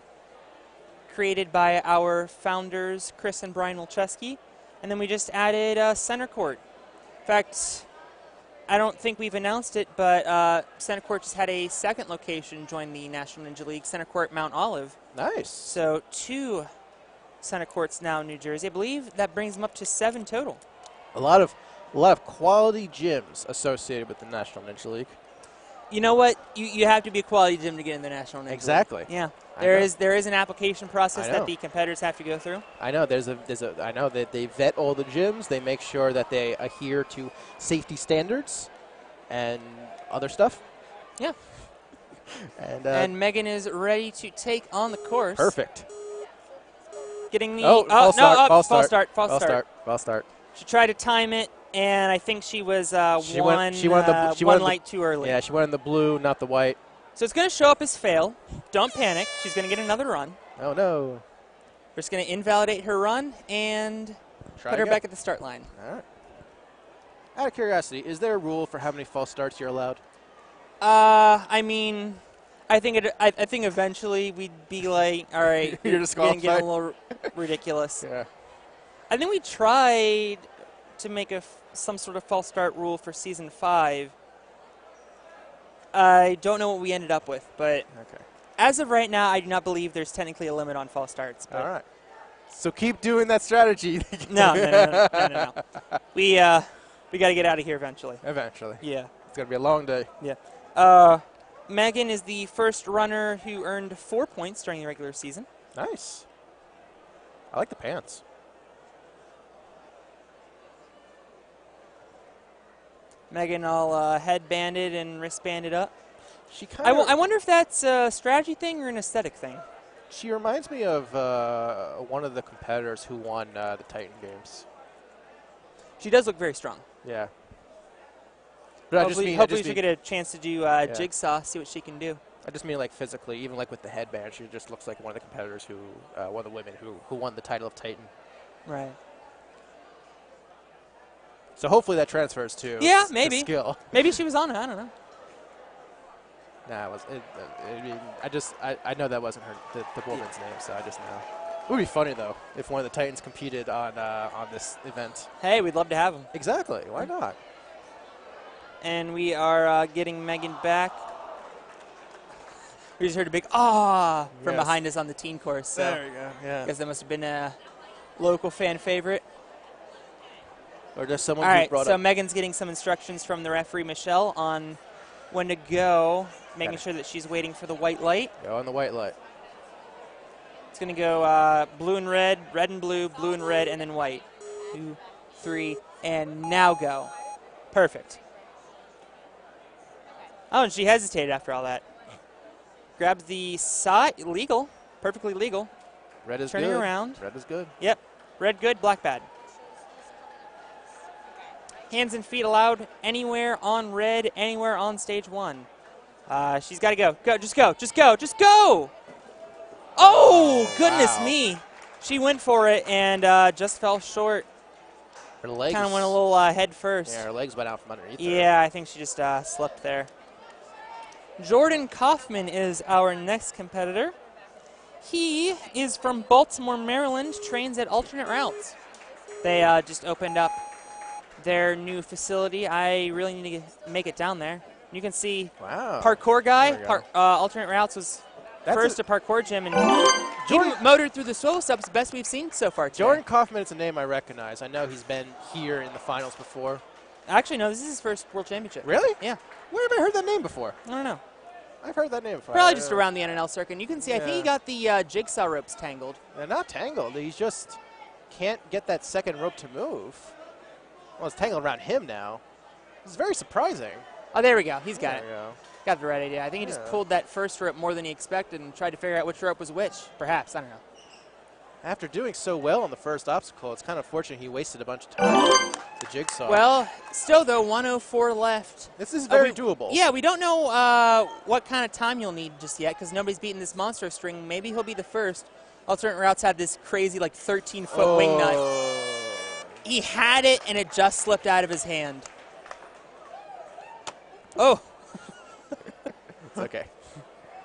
created by our founders, Chris and Brian Olszewski. And then we just added a center court. In fact, I don't think we've announced it, but center court just had a second location join the National Ninja League, center court Mount Olive. Nice. So 2 center courts now in New Jersey. I believe that brings them up to 7 total. A lot of quality gyms associated with the National Ninja League. You know what? You have to be a quality gym to get in the National Ninja League. Exactly. Yeah. I There know. is an application process I know. that the competitors have to go through. I know I know that they vet all the gyms. They make sure that they adhere to safety standards and other stuff. Yeah. And Megan is ready to take on the course. perfect. Getting the False start. false start. She tried to time it, and I think she was one light too early. Yeah, she went in the blue, not the white. So it's going to show up as fail. Don't panic. She's going to get another run. Oh no. We're just going to invalidate her run and Try put her again. back at the start line. All right. Out of curiosity, is there a rule for how many false starts you're allowed? I mean, I think eventually we'd be like, all right, You're getting disqualified. a little ridiculous. Yeah. I think we tried to make some sort of false start rule for season 5. I don't know what we ended up with, but Okay. as of right now, I do not believe there's technically a limit on false starts. But All right. So keep doing that strategy. No. We got to get out of here eventually. Eventually. Yeah. It's going to be a long day. Yeah. Megan is the first runner who earned 4 points during the regular season. Nice. I like the pants. Megan all headbanded and wristbanded up. She I wonder if that's a strategy thing or an aesthetic thing. She reminds me of one of the competitors who won the Titan Games. She does look very strong. Yeah. But Hopefully she'll get a chance to do Jigsaw, see what she can do. I just mean like physically, even like with the headband, she just looks like one of the competitors one of the women who won the title of Titan. Right. So hopefully that transfers to maybe. skill. Maybe she was on it. I don't know. Nah, I know that wasn't the woman's name, so I just know. It would be funny though if one of the Titans competed on this event. Hey, we'd love to have them. Exactly. Why not? And we are getting Megan back. We just heard a big from Yes. behind us on the teen course. So There we go. Yeah. I guess that must have been a local fan favorite. Or just someone All who right, brought so up. Megan's getting some instructions from the referee, Michelle, on when to go, making Okay. sure that she's waiting for the white light. Go on the white light. It's going to go blue and red and blue and red, and then white. 2, 3, and now go. Perfect. Oh, and she hesitated after all that. Grabs the side. Legal. Perfectly legal. Red is Turning good. around. Red is good. Yep. Red good, black bad. Hands and feet allowed anywhere on red, anywhere on stage 1. She's got to go. Just go. Oh, goodness wow. me. She went for it and just fell short. Her legs. Kind of went a little head first. Yeah, her legs went out from underneath her. Yeah, I think she just slipped there. Jordan Kaufman is our next competitor. He is from Baltimore, Maryland, trains at Alternate Routes. They just opened up their new facility. I really need to make it down there. You can see Wow. parkour guy. There we go. Alternate Routes was first to parkour gym, and Jordan- he motored through the swivel steps, best we've seen so far today. Jordan Kaufman is a name I recognize. I know he's been here in the finals before. Actually, no, this is his first World Championship. Really? Yeah. Where have I heard that name before? I don't know. I've heard that name before. Probably just around the NNL circuit. And you can see, I think he Yeah. got the jigsaw ropes tangled. They're not tangled. He just can't get that second rope to move. Well, it's tangled around him now. It's very surprising. Oh, there we go. He's got There it. we go. Got the right idea. I think he just Yeah. pulled that first rope more than he expected and tried to figure out which rope was which. Perhaps. I don't know. After doing so well on the first obstacle, it's kind of fortunate he wasted a bunch of time with the jigsaw. Well, still, though, 104 left. this is very doable. Yeah, we don't know what kind of time you'll need just yet because nobody's beaten this monster string. Maybe he'll be the first. Alternate Routes have this crazy, 13-foot wing nut. He had it, and it just slipped out of his hand. Oh. It's okay.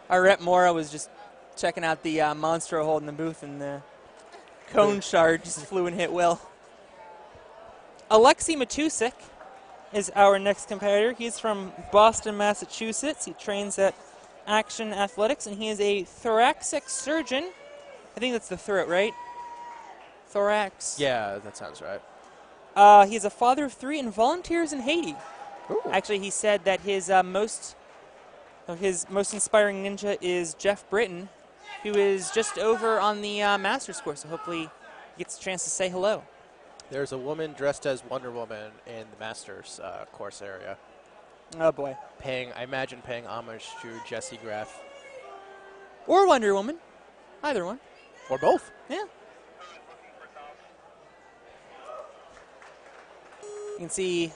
Our rep Mora was just checking out the Monstro hold in the booth, and the cone shard just flew and hit Will. Alexei Matusik is our next competitor. He's from Boston, Massachusetts. He trains at Action Athletics, and he is a thoracic surgeon. I think that's the throat, right? Thorax. Yeah, that sounds right. He's a father of 3 and volunteers in Haiti. Ooh. Actually, he said that his most inspiring ninja is Jeff Britton, who is just over on the Masters course. So hopefully he gets a chance to say hello. There's a woman dressed as Wonder Woman in the Masters course area. Oh, boy. I imagine paying homage to Jesse Graff. Or Wonder Woman. Either one. Or both. Yeah. You can see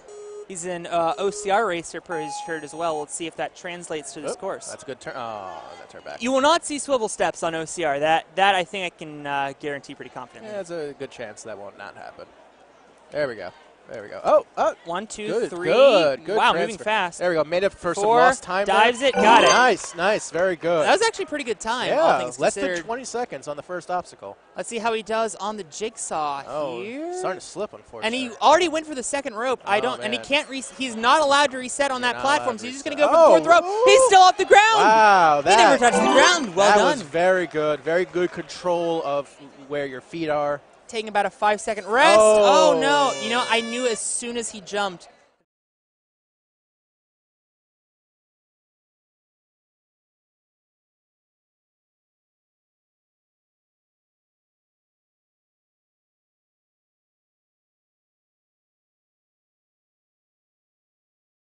he's an OCR racer per his shirt as well. Let's see if that translates to this course. That's a good turn. Oh, that turned back. You will not see swivel steps on OCR. That I think I can guarantee pretty confidently. Yeah, there's a good chance that won't not happen. There we go. There we go. Oh, 1, 2, good, 3. good Wow, transfer. moving fast. There we go. Made up for 4, some lost time. dives there. it, got it. Nice, very good. That was actually a pretty good time, all Yeah, things less than considered. 20 seconds on the first obstacle. Let's see how he does on the jigsaw Oh, here. starting to slip, And unfortunately. he already went for the second rope. Oh, And he man. can't. He's not allowed to reset on You're that not platform. allowed So to he's just going reset. to go for the fourth rope. Oh, He's still off the ground. Wow, He never touched the ground. Well that done. was very good. Very good control of where your feet are. Taking about a 5-second rest. Oh. Oh no! You know, I knew as soon as he jumped.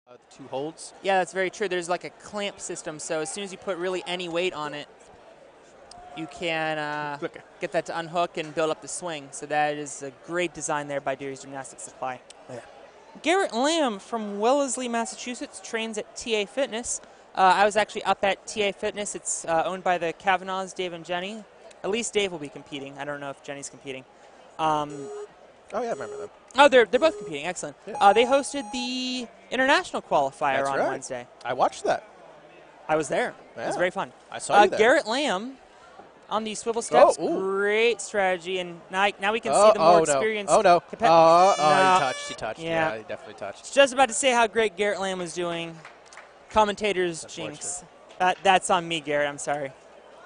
The 2 holds. Yeah, that's very true. There's like a clamp system, so as soon as you put really any weight on it, you can get that to unhook and build up the swing. So that is a great design there by Deary's Gymnastics Supply. Yeah. Garrett Lamb from Wellesley, Massachusetts, trains at TA Fitness. I was actually up at TA Fitness. It's owned by the Kavanaughs, Dave and Jenny. At least Dave will be competing. I don't know if Jenny's competing. Oh, yeah, I remember them. Oh, they're both competing. Excellent. Yeah. They hosted the international qualifier That's on right. Wednesday. I watched that. I was there. It was Yeah. very fun. I saw you there. Garrett Lamb on the swivel steps. Oh, ooh. Great strategy. And now we can see the more no. experienced. Oh, no. No. He touched. Yeah. Yeah, he definitely touched. Just about to say how great Garrett Lamb was doing. Commentators jinx. That's on me, Garrett. I'm sorry.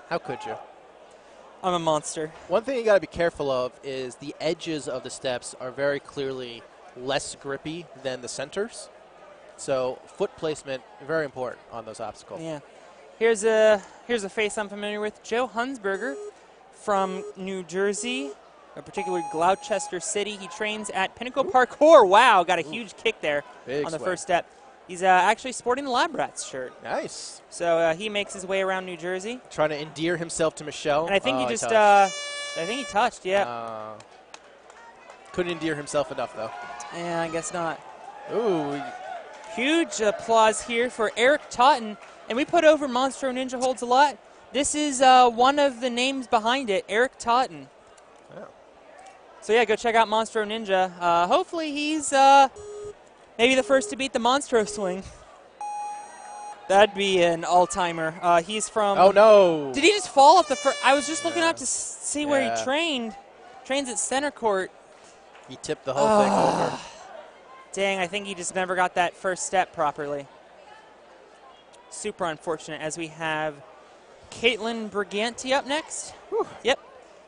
How could you? I'm a monster. One thing you got to be careful of is the edges of the steps are very clearly less grippy than the centers. So foot placement, very important on those obstacles. Yeah. Here's a face I'm familiar with. Joe Hunsberger from New Jersey, particularly Gloucester City. He trains at Pinnacle Parkour. Wow, got a huge kick there Big on the swing. first step. He's actually sporting the Lab Rats shirt. Nice. So he makes his way around New Jersey. Trying to endear himself to Michelle. And I think he just, touched. I think he touched, yeah. Couldn't endear himself enough, though. Yeah, I guess not. Ooh. Huge applause here for Eric Totten. And we put over Monstro Ninja Holds a lot. This is one of the names behind it, Eric Totten. Oh. So yeah, go check out Monstro Ninja. Hopefully he's maybe the first to beat the Monstro swing. That'd be an all-timer. He's from... Oh, no. Did he just fall off the first... I was just looking up to see where Yeah. he trained. Trains at Center Court. He tipped the whole thing over. Dang, I think he just never got that first step properly. Super unfortunate as we have Caitlin Briganti up next. Whew. Yep.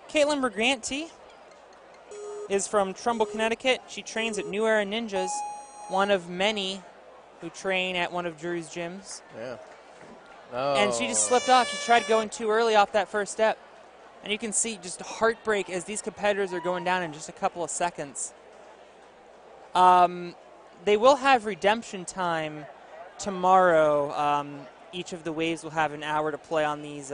Caitlin Briganti is from Trumbull, Connecticut. She trains at New Era Ninjas, one of many who train at one of Drew's gyms. Yeah. Oh. And she just slipped off. She tried going too early off that first step. And you can see just heartbreak as these competitors are going down in just a couple of seconds. They will have redemption time tomorrow. Each of the waves will have an hour to play on these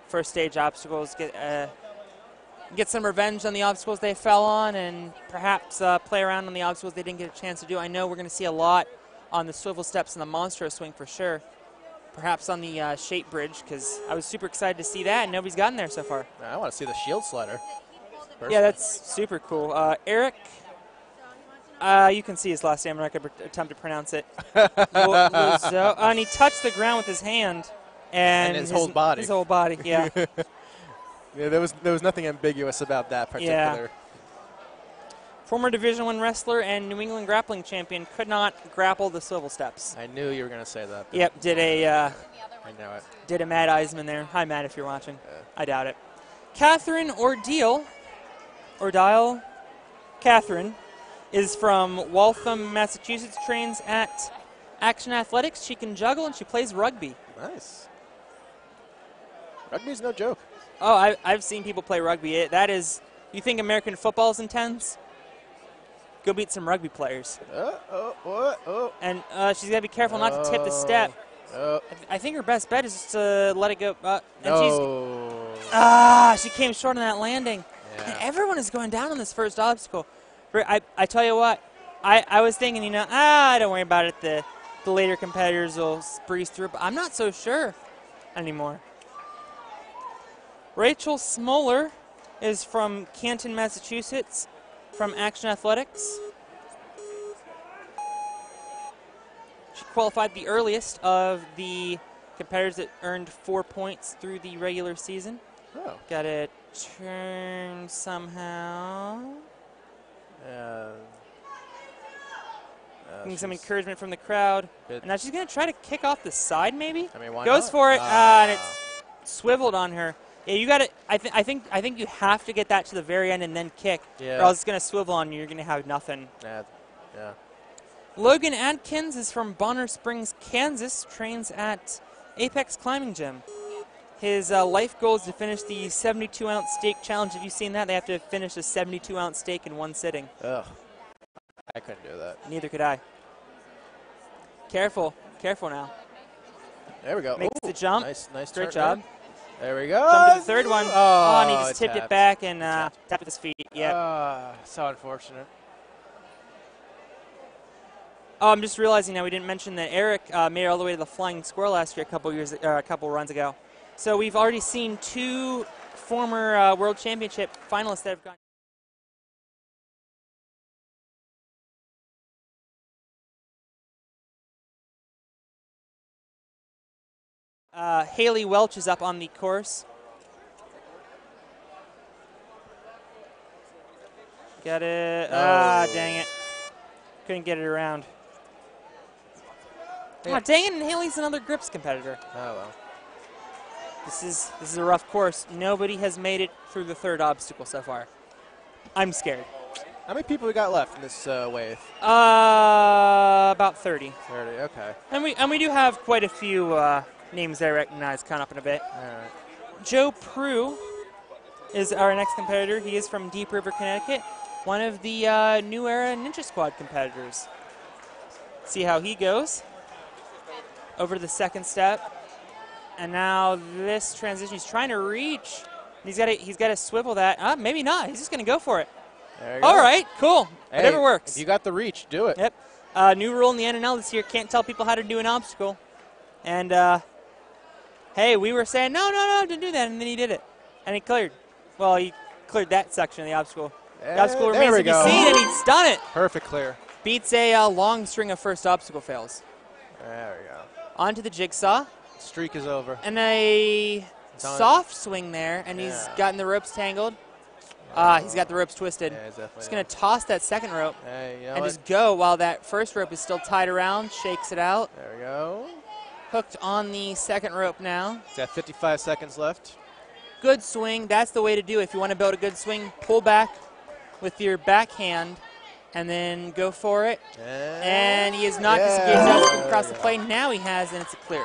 first stage obstacles. Get some revenge on the obstacles they fell on, and perhaps play around on the obstacles they didn't get a chance to do. I know we're going to see a lot on the swivel steps and the Monstro swing for sure. Perhaps on the shape bridge, because I was super excited to see that, and nobody's gotten there so far. I want to see the shield slider. Yeah, that's super cool. Eric, You can see his last name. I'm not going to attempt to pronounce it. And he touched the ground with his hand. And his whole body. His whole body, yeah. Yeah, there was nothing ambiguous about that particular. Former Division I wrestler and New England grappling champion could not grapple the swivel steps. I knew you were going to say that. Yep, did I know it. Did a Matt Eisman there. Hi, Matt, if you're watching. I doubt it. Catherine Ordile, Catherine, is from Waltham, Massachusetts, trains at Action Athletics. She can juggle and she plays rugby. Nice. Rugby's no joke. Oh, I've seen people play rugby. You think American football is intense? Go beat some rugby players. And she's got to be careful not to tip the step. I think her best bet is just to let it go. She came short on that landing. Yeah. And everyone is going down on this first obstacle. I tell you what, I was thinking, don't worry about it. The later competitors will breeze through, but I'm not so sure anymore. Rachel Smoller is from Canton, Massachusetts, from Action Athletics. She qualified the earliest of the competitors that earned 4 points through the regular season. Oh. Got it turned somehow. Getting some encouragement from the crowd. And now she's going to try to kick off the side, maybe? I mean, why Goes not? for it, and it's swiveled on her. Yeah, you got to. I think you have to get that to the very end and then kick, or else it's going to swivel on you. You're going to have nothing. Yeah. Logan Adkins is from Bonner Springs, Kansas. Trains at Apex Climbing Gym. His life goal is to finish the 72-ounce steak challenge. Have you seen that? They have to finish a 72-ounce steak in one sitting. Ugh. I couldn't do that. Neither could I. Careful now. There we go. Makes the jump. Nice Great turn job. There we go. Jump to the third one. And he just tipped tapped. it back and tapped with his feet. Yeah. So unfortunate. Oh, I'm just realizing now we didn't mention that Eric made it all the way to the Flying Squirrel last year a couple runs ago. So we've already seen two former World Championship finalists that have gone. Haley Welch is up on the course. Got it. Dang it. Couldn't get it around. Yeah. Dang it, and Haley's another grips competitor. Oh, well. This is a rough course. Nobody has made it through the third obstacle so far. I'm scared. How many people we got left in this wave? About 30. 30, okay. And we do have quite a few names I recognize coming up in a bit. All right. Joe Prue is our next competitor. He is from Deep River, Connecticut. One of the New Era Ninja Squad competitors. See how he goes. Over to the second step. And now this transition, he's trying to reach. He's got to swivel that. Maybe not. He's just going to go for it. There you go. All right, cool. Hey, whatever works. If you got the reach, do it. Yep. New rule in the NNL this year, can't tell people how to do an obstacle. And, hey, we were saying, no, don't do that, and then he did it. And he cleared. Well, he cleared that section of the obstacle. The obstacle remains to be seen, and he's done it. Perfect clear. Beats a long string of first obstacle fails. There we go. On to the jigsaw. Streak is over. And a soft swing there, and he's gotten the ropes tangled. He's got the ropes twisted. Yeah, he's definitely Just going to toss that second rope and just go while that first rope is still tied around, shakes it out. There we go. Hooked on the second rope now. He's got 55 seconds left. Good swing. That's the way to do it. If you want to build a good swing, pull back with your backhand and then go for it. And he has not disengaged the obstacle across the plane. Now he has, and it's a clear.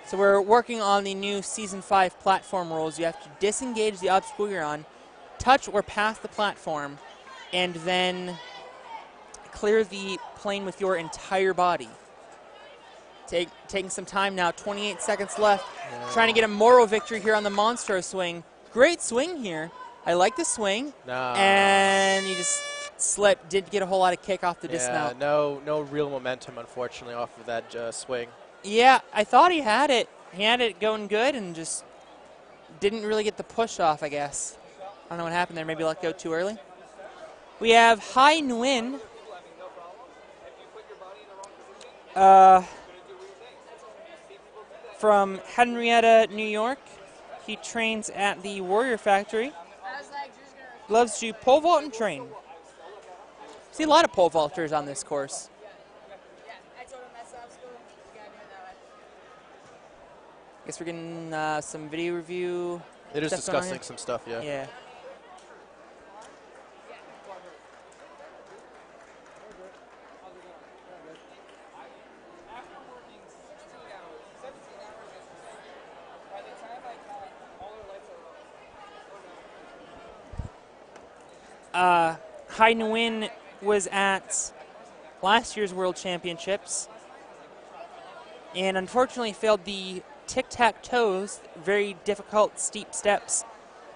So we're working on the new Season 5 platform rules. You have to disengage the obstacle you're on, touch or pass the platform, and then clear the plane with your entire body. Taking some time now, 28 seconds left. Trying to get a moral victory here on the Monstro swing. Great swing here. I like the swing. And he just slipped. Didn't get a whole lot of kick off the dismount. No real momentum, unfortunately, off of that swing. Yeah, I thought he had it. He had it going good and just didn't really get the push off, I guess. I don't know what happened there. Maybe let go too early. We have Hai Nguyen from Henrietta, New York. He trains at the Warrior Factory. Loves to pole vault and train. See a lot of pole vaulters on this course. Guess we're getting some video review. It is stuff going on discussing here. some stuff, yeah. Yeah. Hai Nguyen was at last year's World Championships and unfortunately failed the tic-tac-toes, very difficult, steep steps.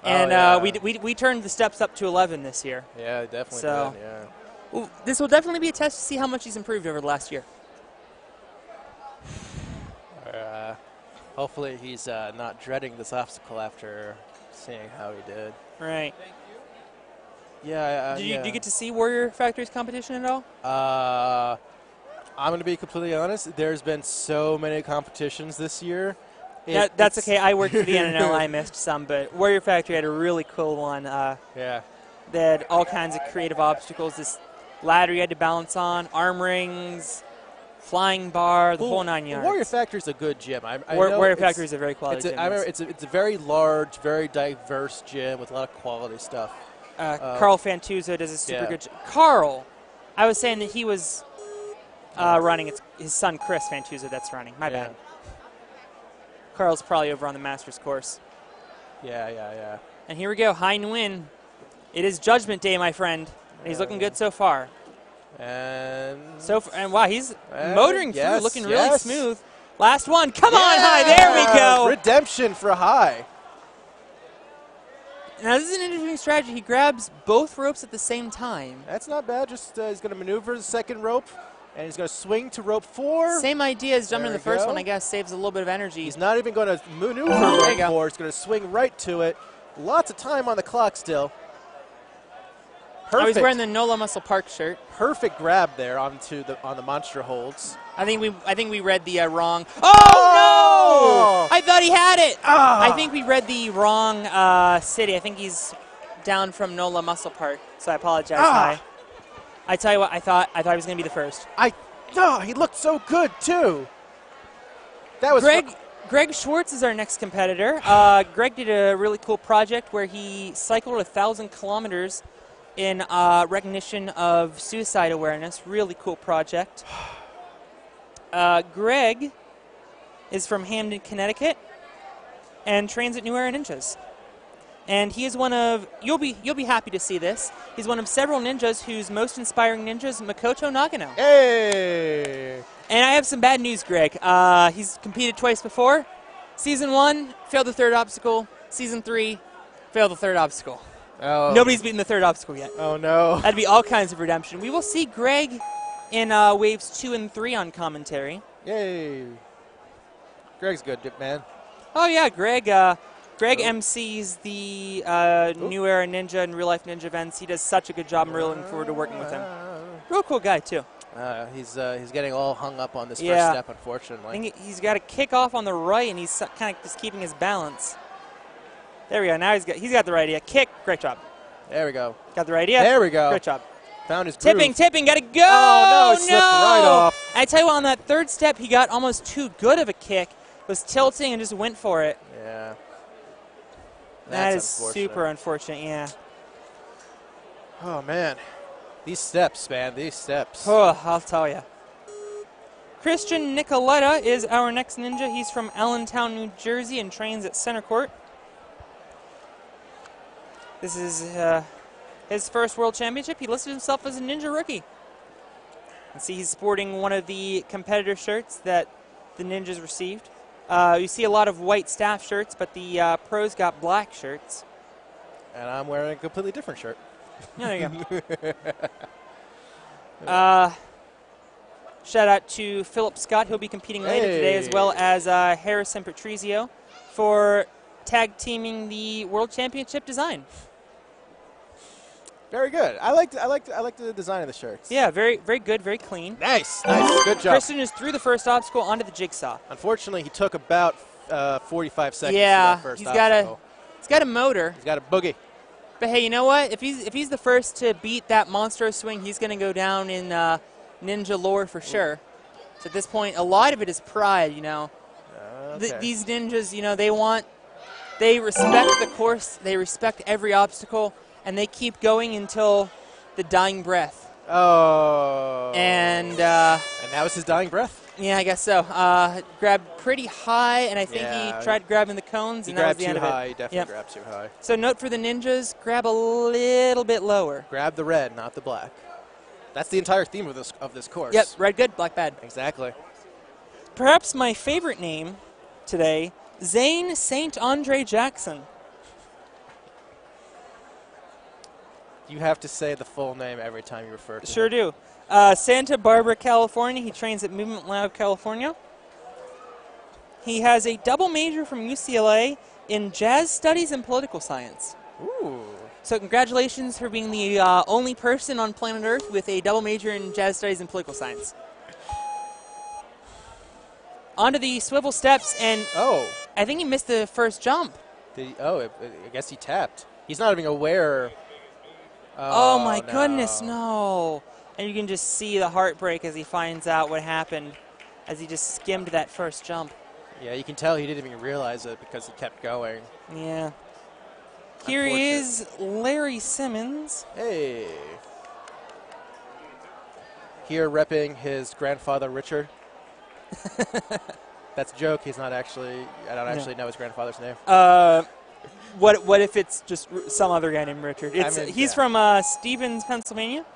And yeah. we turned the steps up to 11 this year. Yeah, definitely So- did, yeah. Well, this will definitely be a test to see how much he's improved over the last year. Hopefully he's not dreading this obstacle after seeing how he did. Right. Yeah, Did you get to see Warrior Factory's competition at all? I'm going to be completely honest. There's been so many competitions this year. That's okay. I worked for the NNL. I missed some, but Warrior Factory had a really cool one. Yeah. They had all kinds of creative obstacles. This ladder you had to balance on, arm rings, flying bar, the whole 9 yards. Warrior Factory is a good gym. I know Warrior it's- Factory is a very quality gym. I remember it's a very large, very diverse gym with a lot of quality stuff. Carl Fantuzzo does a super yeah. good job. Carl, I was saying that he was running. It's his son Chris Fantuzzo that's running. My bad. Carl's probably over on the Masters course. Yeah. And here we go, Hai Nguyen. It is Judgment Day, my friend. And he's looking good so far. And Wow, he's motoring through, yes, looking really yes. smooth. Last one, come on, Hai, there we go. Redemption for Hai. Now this is an interesting strategy. He grabs both ropes at the same time. That's not bad. Just he's going to maneuver the second rope, and he's going to swing to rope 4. Same idea as jumping There in the we first go. one, I guess, saves a little bit of energy. He's not even going to maneuver There you rope go. 4. He's going to swing right to it. Lots of time on the clock still. Oh, he's Perfect. wearing the NOLA Muscle Park shirt. Perfect grab there on the monster holds. I think we read the wrong. Oh no! I thought he had it. Ah. I think we read the wrong city. I think he's down from NOLA Muscle Park. So I apologize, Hai. I tell you what, I thought he was gonna be the first. He looked so good too. That was Greg Schwartz is our next competitor. Greg did a really cool project where he cycled 1,000 kilometers in recognition of suicide awareness. Really cool project. Greg is from Hamden, Connecticut, and trains at New Era Ninjas. And he is one of, you'll be happy to see this, he's one of several ninjas whose most inspiring ninja is Makoto Nagano. Hey! And I have some bad news, Greg. He's competed twice before. Season 1, failed the third obstacle. Season 3, failed the third obstacle. Oh. Nobody's beaten the third obstacle yet. Oh no. That'd be all kinds of redemption. We will see Greg in waves 2 and 3 on commentary. Yay. Greg's good, man. Oh yeah, Greg MCs the New Era Ninja and Real Life Ninja events. He does such a good job. I'm really looking forward to working with him. Real cool guy too. He's getting all hung up on this first Yeah. step, unfortunately. I think he's got a kick off on the right, and he's kind of just keeping his balance. There we go. Now he's got the right idea. Kick. Great job. There we go. Got the right idea. There we go. Great job. Found his groove. Tipping. Got to go. Oh, no, it slipped right off. I tell you what, on that third step, he got almost too good of a kick. Was tilting and just went for it. Yeah. That is That's unfortunate. super unfortunate. Yeah. Oh man, these steps, man. These steps. Oh, I'll tell you. Christian Nicoletta is our next ninja. He's from Allentown, New Jersey, and trains at Center Court. This is his first World Championship. He listed himself as a ninja rookie. You see he's sporting one of the competitor shirts that the ninjas received. You see a lot of white staff shirts, but the pros got black shirts. And I'm wearing a completely different shirt. Yeah, there you go. Shout out to Philip Scott. He'll be competing later today, as well as Harrison Patrizio for tag teaming the World Championship design. Very good. I like the design of the shirts. Yeah, very good, very clean. Nice. Good job. Christian is through the first obstacle onto the jigsaw. Unfortunately, he took about 45 seconds. Yeah, to that first he's obstacle. got a motor. He's got a boogie. But hey, you know what? If he's the first to beat that monstrous swing, he's going to go down in ninja lore for sure. So at this point, a lot of it is pride, you know. Okay. These ninjas, you know, they respect the course, they respect every obstacle, and they keep going until the dying breath. Oh. And that was his dying breath? Yeah, I guess so. Grabbed pretty high, and I think he tried grabbing the cones, and that was the end of it. He definitely grabbed too high. So note for the ninjas, grab a little bit lower. Grab the red, not the black. That's the entire theme of this course. Yep, red good, black bad. Exactly. Perhaps my favorite name today, Zane St. Andre Jackson. You have to say the full name every time you refer to Sure him. do. Santa Barbara, California. He trains at Movement Lab, California. He has a double major from UCLA in jazz studies and political science. Ooh. So congratulations for being the only person on planet Earth with a double major in jazz studies and political science. Onto the swivel steps, and I think he missed the first jump. I guess he tapped. He's not even aware. Oh my goodness, no. And you can just see the heartbreak as he finds out what happened as he just skimmed that first jump. Yeah, you can tell he didn't even realize it because he kept going. Yeah. Here is Larry Simmons. Hey. Here repping his grandfather, Richard. That's a joke. He's not actually, I don't actually know his grandfather's name. What if it's just some other guy named Richard? He's from Stevens, Pennsylvania.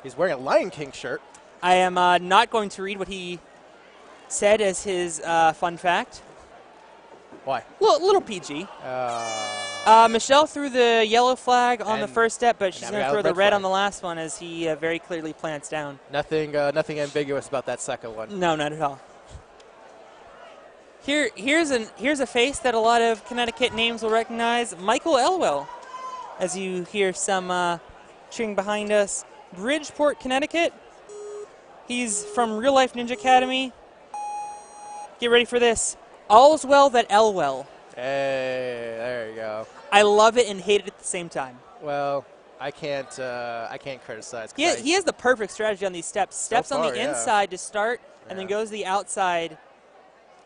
He's wearing a Lion King shirt. I am not going to read what he said as his fun fact. Why? Little PG. Michelle threw the yellow flag on the first step, but she's going to throw the red on the last one as he very clearly plants down. Nothing ambiguous about that second one. No, not at all. Here's a face that a lot of Connecticut names will recognize. Michael Elwell, as you hear some cheering behind us. Bridgeport, Connecticut. He's from Real Life Ninja Academy. Get ready for this. All's well that Elwell. Hey, there you go. I love it and hate it at the same time. Well, I can't criticize. He has the perfect strategy on these steps. Steps on the inside to start, and then goes to the outside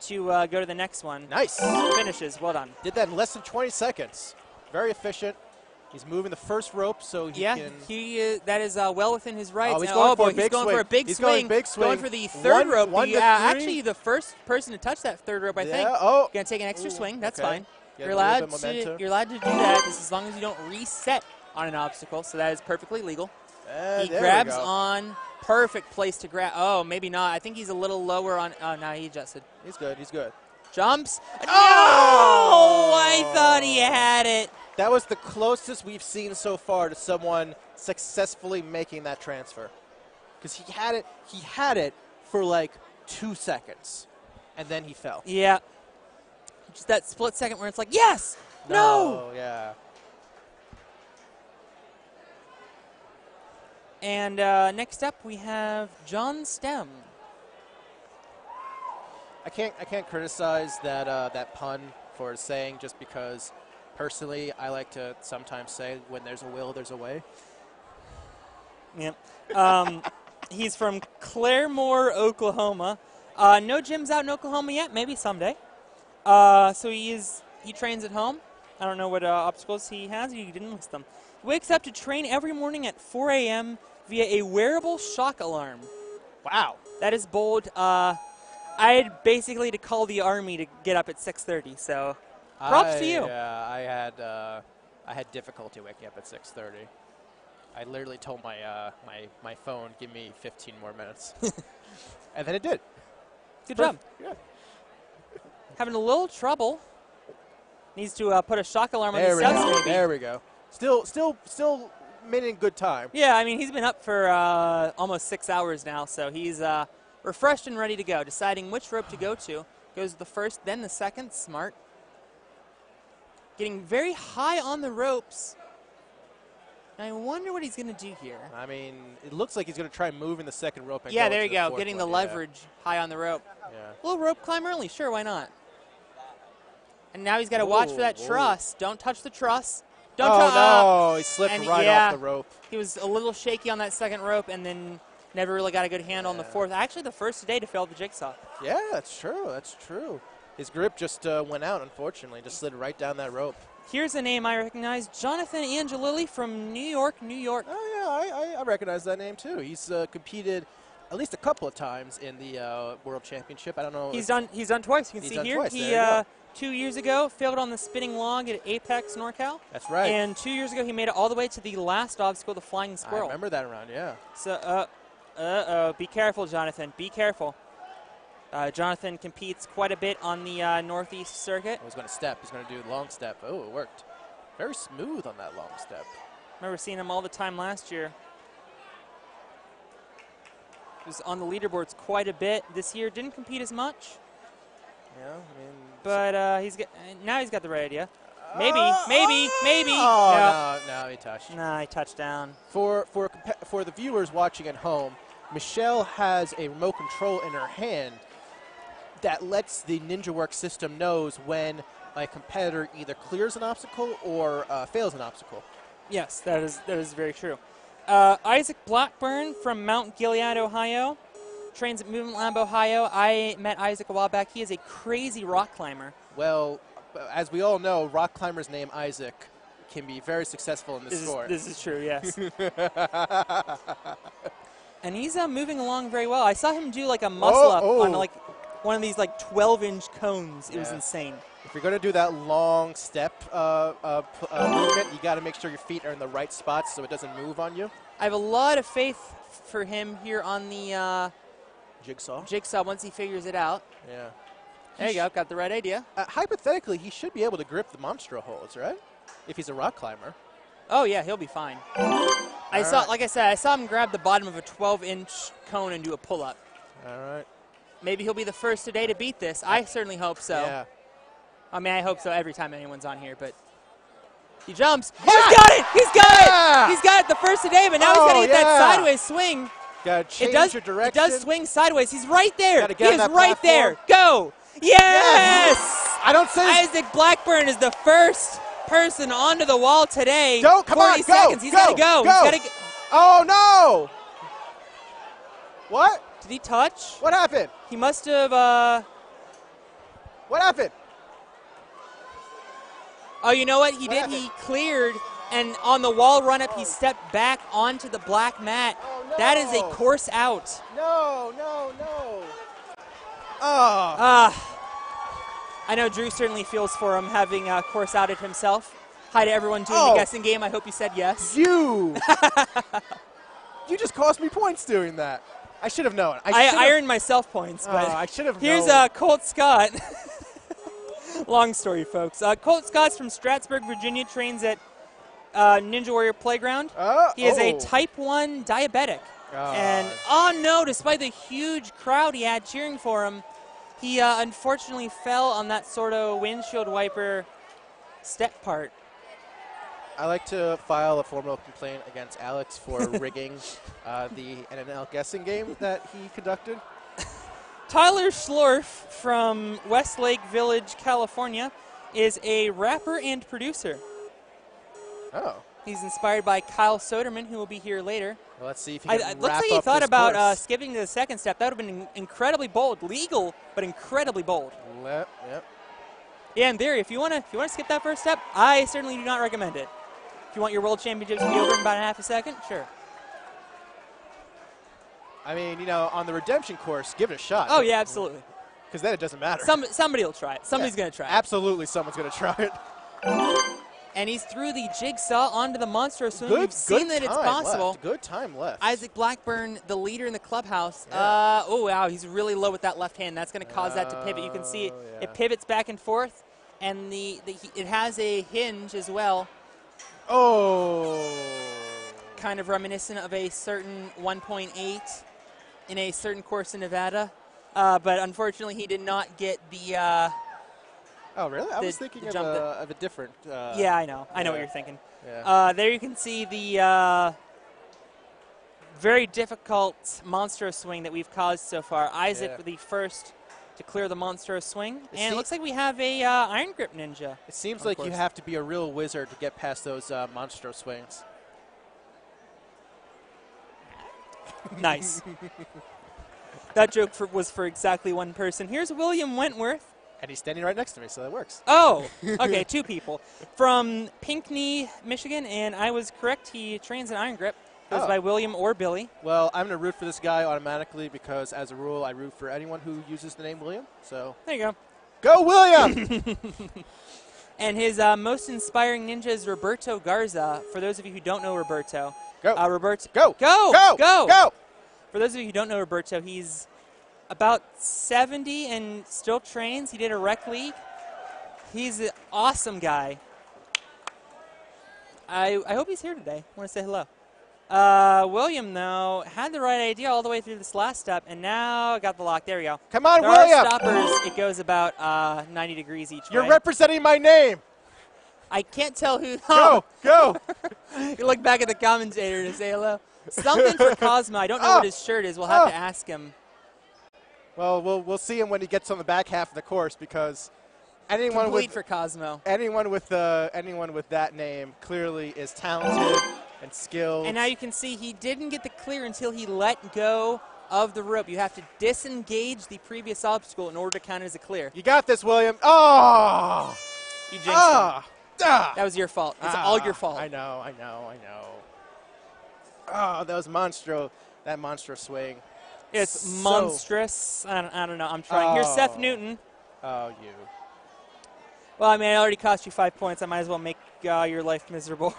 to go to the next one. Nice. Finishes. Well done. Did that in less than 20 seconds. Very efficient. He's moving the first rope so he can... Yeah, that is well within his rights. Oh, he's going for a big swing. For a big He's swing. Going for the third rope. Actually, the first person to touch that third rope, I think. Oh. Going to take an extra swing. That's okay. fine. You're allowed to do that just as long as you don't reset on an obstacle, so that is perfectly legal. He grabs on. Perfect place to grab. Oh, maybe not. I think he's a little lower on. Oh, no, he adjusted. He's good. He's good. Jumps. Oh! I thought he had it. That was the closest we've seen so far to someone successfully making that transfer. Because he had it for like 2 seconds, and then he fell. Yeah. Just that split second where it's like, yes! No! Yeah. And next up we have John Stem. I can't criticize that pun for saying, just because personally I like to sometimes say when there's a will, there's a way. Yep. He's from Claremore, Oklahoma. No gyms out in Oklahoma yet. Maybe someday. So he trains at home. I don't know what obstacles he has. He didn't list them. He wakes up to train every morning at 4 a.m. via a wearable shock alarm. Wow. That is bold. I had basically to call the army to get up at 6:30. So props to you. I had difficulty waking up at 6:30. I literally told my phone, give me 15 more minutes. And then it did. Good job. Yeah. Having a little trouble. Needs to put a shock alarm on the steps, maybe. There we go. Still made it in good time. Yeah, I mean, he's been up for almost 6 hours now, so he's refreshed and ready to go. Deciding which rope to go to. Goes the first, then the second. Smart. Getting very high on the ropes. I wonder what he's going to do here. I mean, it looks like he's going to try and move in the second rope. And Yeah, go there into you the go. fourth Getting the one. leverage high on the rope. Yeah. A little rope climb early. Sure, why not? And now he's got to watch for that truss. Don't touch the truss. Don't touch. No, he slipped and right yeah, off the rope. He was a little shaky on that second rope and then never really got a good handle on the fourth. Actually, the first today to fail the jigsaw. Yeah, that's true. That's true. His grip just went out, unfortunately. Just slid right down that rope. Here's a name I recognize, Jonathan Angelilli from New York, New York. Oh, yeah, I recognize that name, too. He's competed at least a couple of times in the World Championship. I don't know. He's done twice. You can He's see done here. twice. He, There you go. 2 years ago, failed on the spinning log at Apex, NorCal. That's right. And 2 years ago, he made it all the way to the last obstacle, the flying squirrel. I remember that round, yeah. So, be careful, Jonathan. Be careful. Jonathan competes quite a bit on the Northeast circuit. He's going to step. He's going to do a long step. Oh, it worked. Very smooth on that long step. Remember seeing him all the time last year. He was on the leaderboards quite a bit. This year didn't compete as much. Yeah, I mean. But now he's got the right idea. Maybe. Oh, no, he touched. Nah, he touched down. For the viewers watching at home, Michelle has a remote control in her hand that lets the NinjaWorks system knows when a competitor either clears an obstacle or fails an obstacle. Yes, that is very true. Isaac Blackburn from Mount Gilead, Ohio, trains at Movement Lab, Ohio. I met Isaac a while back. He is a crazy rock climber. Well, as we all know, rock climbers named Isaac can be very successful in this sport. This is true, yes. And he's moving along very well. I saw him do like a muscle up on like one of these like 12-inch cones. It was insane. If you're going to do that long step movement, you got to make sure your feet are in the right spots so it doesn't move on you. I have a lot of faith for him here on the jigsaw once he figures it out. Yeah. There you go. Got the right idea. Hypothetically, he should be able to grip the monstro holds, right? If he's a rock climber. Oh yeah, he'll be fine. Like I said, I saw him grab the bottom of a 12-inch cone and do a pull-up. All right. Maybe he'll be the first today to beat this. I certainly hope so. Yeah. I mean, I hope so every time anyone's on here, but he jumps. Yeah! Oh, he's got it! He's got it! He's got it the first today, but now he's got to get that sideways swing. Got to change your direction. It does swing sideways. He's right there. He is right there. Go! Yes! I don't say Isaac Blackburn is the first person onto the wall today. Come 40 on, seconds. He's got to go. He's got to. Oh no! What? Did he touch? What happened? He must have. What happened? Oh, you know what? He did. He cleared, and on the wall run-up, he stepped back onto the black mat. Oh, no. That is a course out. No. Oh. I know Drew certainly feels for him having course outed himself. Hi to everyone doing the guessing game. I hope you said yes. You just cost me points doing that. I should have known. I earned myself points, but I should have known. Here's Colt Scott. Long story, folks. Colt Scott's from Strattsburg, Virginia, trains at Ninja Warrior Playground. He is a type 1 diabetic. And, despite the huge crowd he had cheering for him, he unfortunately fell on that sort of windshield wiper step part. I like to file a formal complaint against Alex for rigging the NNL guessing game that he conducted. Tyler Schlorf from Westlake Village, California, is a rapper and producer. Oh. He's inspired by Kyle Soderman, who will be here later. Well, let's see if he can looks like he thought about skipping to the second step. That would have been incredibly bold, legal, but incredibly bold. Yep. Yeah, in theory, if you want to skip that first step, I certainly do not recommend it. If you want your World Championships to be over in about half a second, sure. I mean, on the redemption course, give it a shot. Oh, yeah, absolutely. Because then it doesn't matter. Somebody will try it. Somebody's going to try it. Absolutely someone's going to try it. And he's through the jigsaw onto the monster swing. We've seen that it's possible. Good time left. Isaac Blackburn, the leader in the clubhouse. Yeah. Wow, he's really low with that left hand. That's going to cause that to pivot. You can see it. Yeah. It pivots back and forth, and it has a hinge as well. Oh. Kind of reminiscent of a certain 1.8 in a certain course in Nevada. But unfortunately, he did not get the Oh, really? I was The thinking jump of a different. yeah, I know. I know what yeah. you're thinking. Yeah. There you can see the very difficult monstro swing that we've caused so far. Isaac Yeah. with the first to clear the monstro swing. And it see- looks like we have a iron grip ninja. It seems Of like you course. have to be a real wizard to get past those monstro swings. Nice. That joke was for exactly one person. Here's William Wentworth. And he's standing right next to me, so that works. Oh, okay, two people. From Pinckney, Michigan, and I was correct. He trains in iron grip. Goes Oh. by William or Billy. Well, I'm going to root for this guy automatically because, as a rule, I root for anyone who uses the name William. So, There you go. go William! And his most inspiring ninja is Roberto Garza. For those of you who don't know Roberto, Go. Roberto, Go! go, Go! go. Go! For those of you who don't know Roberto, he's about 70 and still trains. He did a rec league. He's an awesome guy. I hope he's here today. I want to say hello. William, though, had the right idea all the way through this last step, and now got the lock. There we go. Come on, There William! are stoppers. It goes about 90 degrees each You're way. representing my name! I can't tell who. Go! Go! You look back at the commentator to say hello. Something for Cosmo. I don't know what his shirt is. We'll have to ask him. Well, we'll see him when he gets on the back half of the course because anyone Complete with for Cosmo. anyone with that name clearly is talented and skilled. And now you can see he didn't get the clear until he let go of the rope. You have to disengage the previous obstacle in order to count as a clear. You got this, William. Oh! You jinxed him. Ah! That was your fault. It's all your fault. I know. Oh, that monstro swing. It's So- monstrous. I don't know. I'm trying. Here's Seth Newton. Oh, you. Well, I mean, I already cost you 5 points. I might as well make your life miserable.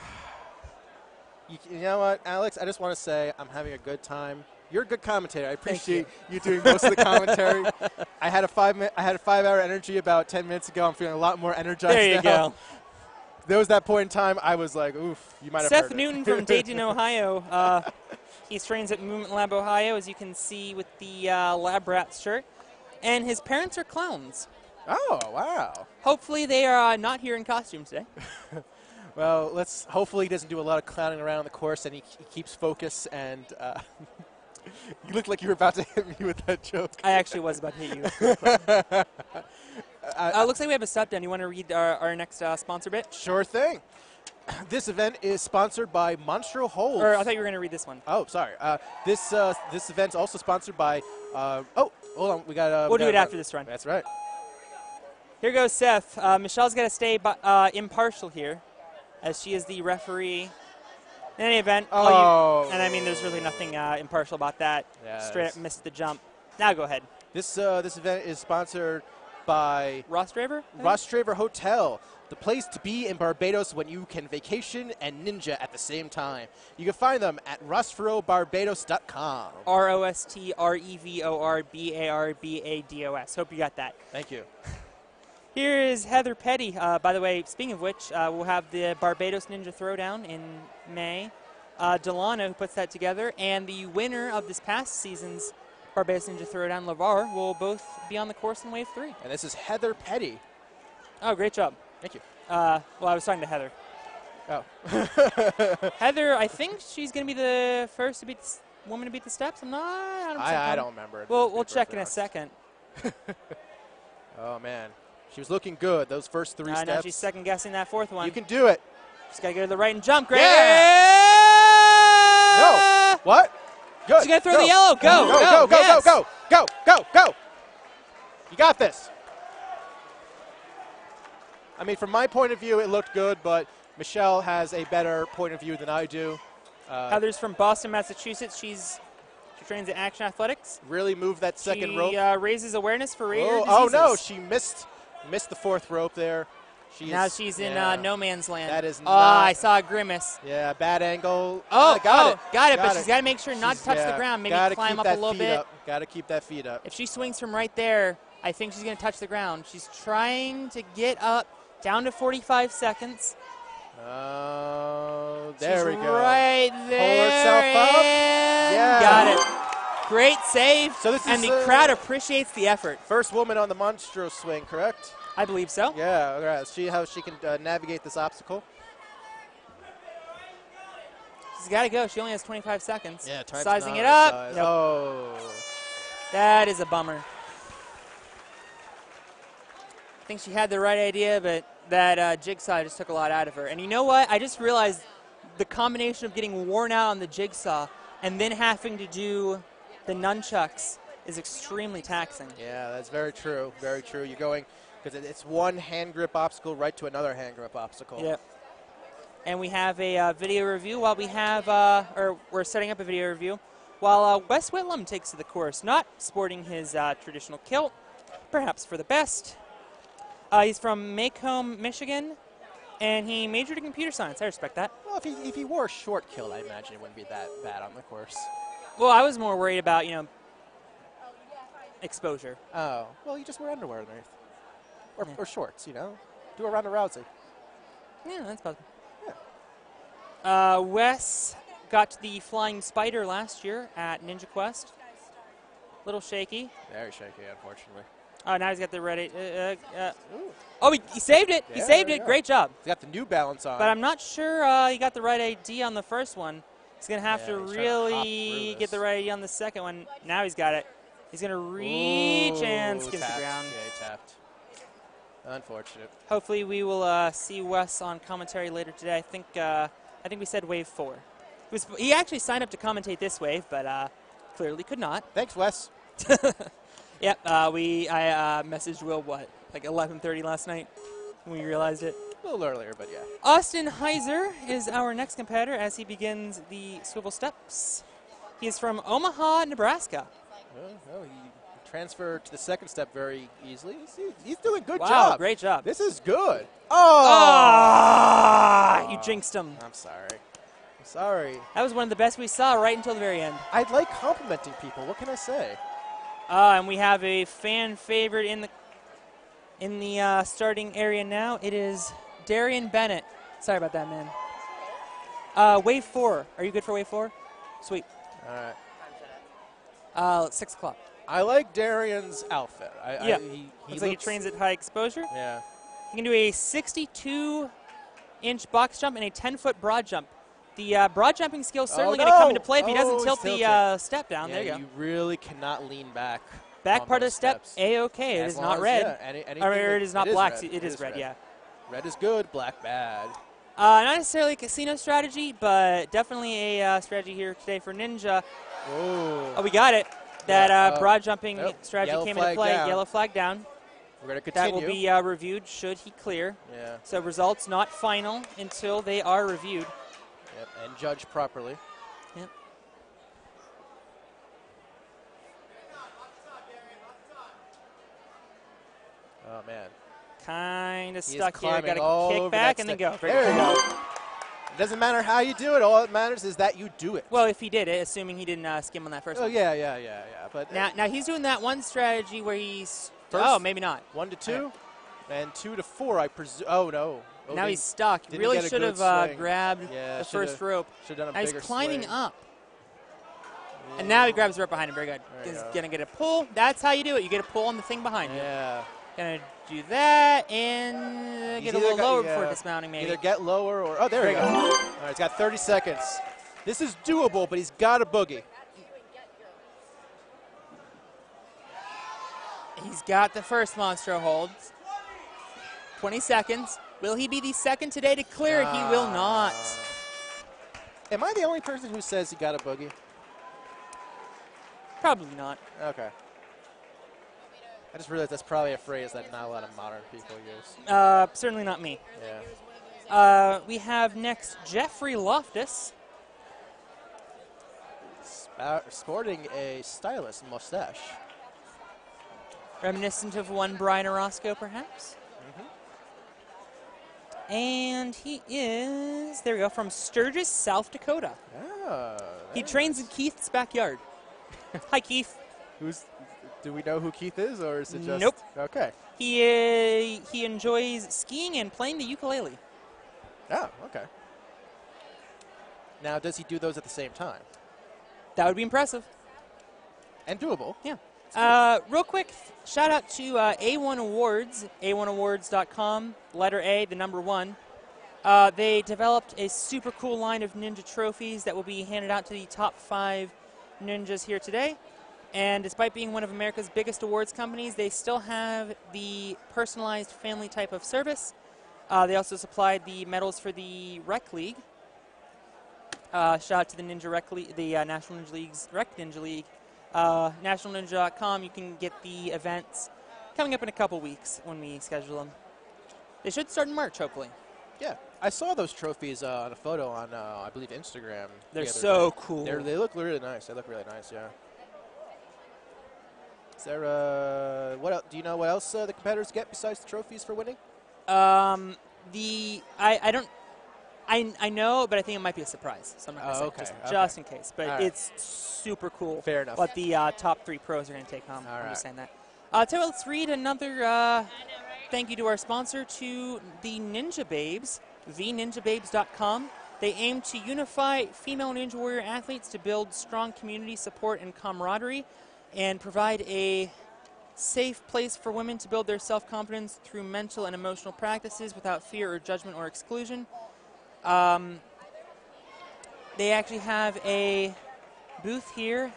You know what, Alex? I just want to say I'm having a good time. You're a good commentator. I appreciate you doing most of the commentary. I had a 5-hour energy about 10 minutes ago. I'm feeling a lot more energized There you now. go. There was that point in time I was like, oof, you might have Seth heard Newton it. from Dayton, Ohio. He trains at Movement Lab, Ohio, as you can see with the Lab Rats shirt. And his parents are clowns. Oh, wow. Hopefully they are not here in costume today. Well, hopefully he doesn't do a lot of clowning around the course and he keeps focus and you looked like you were about to hit me with that joke. I actually was about to hit you. Looks like we have a step down. You want to read our next sponsor bit? Sure thing. This event is sponsored by Monstro Holds. Or I thought you were going to read this one. Oh, sorry. This event's also sponsored by. Hold on. We got. We'll do it after this run. That's right. Here goes Seth. Michelle's got to stay impartial here, as she is the referee. In any event, and I mean, there's really nothing impartial about that. Yeah, Straight up missed the jump. Now go ahead. This event is sponsored by Ross Draver? Ross Traver Hotel, the place to be in Barbados when you can vacation and ninja at the same time. You can find them at rostrevobarbados.com. ROSTREVORBARBADOS. Hope you got that. Thank you. Here is Heather Petty. By the way, speaking of which, we'll have the Barbados Ninja Throwdown in May. Delano, who puts that together, and the winner of this past season's Barbados Ninja Throwdown, LeVar, will both be on the course in Wave 3. And this is Heather Petty. Oh, great job. Thank you. Well, I was talking to Heather. Oh. Heather, I think she's going to be the first to beat woman to beat the steps. I don't remember. We'll check in a second. Oh, man. She was looking good, those first three steps. I know, she's second-guessing that fourth one. You can do it. She's got to go to the right and jump. Great. Yeah! No. What? Good. She's going to throw the yellow. Go. Go. You got this. I mean, from my point of view, it looked good, but Michelle has a better point of view than I do. Heather's from Boston, Massachusetts. She trains at Action Athletics. Really moved that second rope. She raises awareness for rare diseases. Oh, no, she missed the fourth rope there. She's in no man's land. That is Oh, not. I saw a grimace. Yeah, bad angle. Got it. Got But she's got to make sure not to touch the ground. Maybe climb up a little bit. Got to keep that feet up. If she swings from right there, I think she's going to touch the ground. She's trying to get up, down to 45 seconds. Oh, there we go. Right there. Pull herself up. And Yeah. got it. Great save, So this and is, the crowd appreciates the effort. First woman on the Monstro swing, correct? I believe so. Yeah, all right. See how she can navigate this obstacle? She's got to go. She only has 25 seconds. Yeah, time's Sizing not it right up. size. Nope. Oh. That is a bummer. I think she had the right idea, but that jigsaw just took a lot out of her. And you know what? I just realized the combination of getting worn out on the jigsaw and then having to do the nunchucks is extremely taxing. Yeah, that's very true. Very true. You're going, because it's one hand grip obstacle right to another hand grip obstacle. Yep. And we have a video review while we have, or we're setting up a video review while Wes Whitlam takes to the course, not sporting his traditional kilt, perhaps for the best. He's from Macomb, Michigan, and he majored in computer science. I respect that. Well, if he wore a short kilt, I imagine it wouldn't be that bad on the course. Well, I was more worried about, exposure. Oh, well, you just wear underwear underneath. Or shorts, Do a Ronda Rousey. Yeah, that's possible. Yeah. Wes got to the Flying Spider last year at Ninja Quest. Little shaky. Very shaky, unfortunately. Oh, now he's got the ready. Oh, he saved it. He Yeah, saved there it. you go. Great job. He's got the New Balance on. But I'm not sure he got the right ID on the first one. He's going to have to he's trying to hop really through get the this. right ID on the second one. Now he's got it. He's going to reach and Ooh, skims tapped. the ground. Yeah, he tapped. Unfortunate. Hopefully we will see Wes on commentary later today. I think we said wave 4. He actually signed up to commentate this wave, but clearly could not. Thanks, Wes. Yep, I messaged Will, like 11:30 last night when we realized it. A little earlier, but yeah. Austin Heiser is our next competitor as he begins the swivel steps. He is from Omaha, Nebraska. Well, he transferred to the second step very easily. He's doing a good Wow, job. great job. This is good. You jinxed him. I'm sorry. I'm sorry. That was one of the best we saw right until the very end. I like complimenting people. What can I say? And we have a fan favorite in the starting area now. It is Darian Bennett. Sorry about that, man. Wave 4. Are you good for wave 4? Sweet. All right. 6 o'clock. I like Darian's outfit. Yeah. He Looks like he trains at high exposure. Yeah. He can do a 62-inch box jump and a 10-foot broad jump. The broad jumping skill is certainly going to come into play if he doesn't tilt the step down. Yeah, there you go. You really cannot lean back. Back on part of the those step, steps. A-okay. It As is long not as- red. yeah, anything Or that- it is not black. It is red, yeah. Red is good, black bad. Not necessarily a casino strategy, but definitely a strategy here today for Ninja. Oh. Oh, we got it. That Yeah, broad jumping nope. strategy Yellow came into flag play. down. Yellow flag down. We're going to That continue. will be reviewed should he clear. Yeah. So results not final until they are reviewed. Yep, and judged properly. Yep. Oh, man. Kind of He is stuck here. climbing Got to all kick over back that and then step. go. There you go. It doesn't matter how you do it. All that matters is that you do it. Well, if he did it, assuming he didn't skim on that first Oh, one. yeah. But Now he's doing that one strategy where he's... First- oh, maybe not. 1 to 2 and 2 to 4, I presume. Oh, no. Oh, Now they he's stuck. He didn't really get a should good have swing. grabbed Yeah, the first rope. Should have done a Now he's bigger climbing swing. up. And now he grabs the rope behind him. Very good. There you He's go. going to get a pull. That's how you do it. You get a pull on the thing behind you. Yeah. Going to do that and He's get a little either got- lower yeah, before dismounting maybe. Either get lower or... Oh, there we go. All right, he's got 30 seconds. This is doable, but he's got a boogie. He's got the first monstro hold. 20 seconds. Will he be the second today to clear it? He will not. Am I the only person who says he got a boogie? Probably not. Okay. I just realized that's probably a phrase that not a lot of modern people use. Certainly not me. Yeah. We have next Jeffrey Loftus. Sporting a stylish mustache. Reminiscent of one Brian Orozco, perhaps. And he is, there we go, from Sturgis, South Dakota. Oh, He trains in Keith's backyard. Hi, Keith. Do we know who Keith is, or is it just... Nope. Okay. He enjoys skiing and playing the ukulele. Oh, okay. Now, does he do those at the same time? That would be impressive. And doable. Yeah. Real quick, shout out to A1 Awards, a1awards.com, letter A, the number 1. They developed a super cool line of ninja trophies that will be handed out to the top 5 ninjas here today. And despite being one of America's biggest awards companies, they still have the personalized family type of service. They also supplied the medals for the Rec League. Shout out to the Ninja Rec League, the National Ninja League's Rec Ninja League. NationalNinja.com, you can get the events coming up in a couple weeks when we schedule them. They should start in March, hopefully. Yeah, I saw those trophies on a photo on, I believe, Instagram. They're the other so day. cool. They look really nice. They look really nice, yeah. Is there, what else, do you know what else the competitors get besides the trophies for winning? I know, but I think it might be a surprise. So I'm not going to say, just in case. But it's super cool. Fair enough. What the top 3 pros are going to take home. I'm just saying that. So let's read another thank you to our sponsor, to the Ninja Babes, theninjababes.com. They aim to unify female Ninja Warrior athletes to build strong community support and camaraderie and provide a safe place for women to build their self-confidence through mental and emotional practices without fear or judgment or exclusion. They actually have a booth here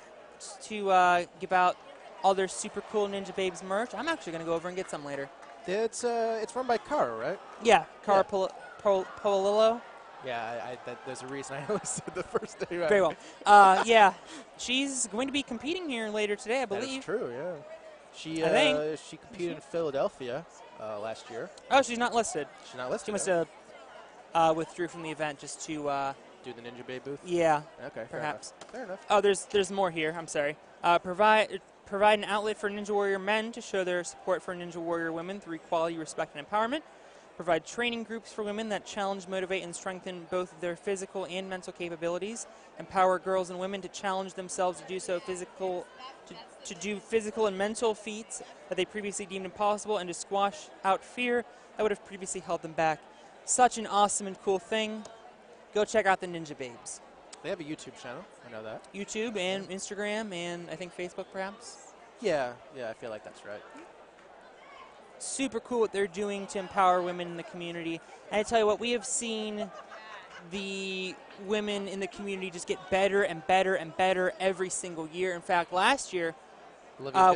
to give out all their super cool Ninja Babes merch. I'm actually going to go over and get some later. It's run by Cara, right? Yeah, Cara Polillo. Yeah, there's a reason I only said the first name. Very well. Yeah, she's going to be competing here later today, I believe. That's true, yeah. She competed in Philadelphia last year. Oh, she's not listed. She's not listed. She must have withdrew from the event just to do the Ninja Babe booth. Yeah. Okay. Perhaps. Fair enough. Oh, there's more here. I'm sorry. Provide an outlet for Ninja Warrior men to show their support for Ninja Warrior women through equality, respect, and empowerment. Provide training groups for women that challenge, motivate, and strengthen both their physical and mental capabilities. Empower girls and women to challenge themselves to do to do physical and mental feats that they previously deemed impossible, and to squash out fear that would have previously held them back. Such an awesome and cool thing. Go check out the Ninja Babes. They have a YouTube channel. I know that. YouTube and Instagram and I think Facebook, perhaps. Yeah, I feel like that's right. Super cool what they're doing to empower women in the community. And I tell you what, we have seen the women in the community just get better and better and better every single year. In fact, last year,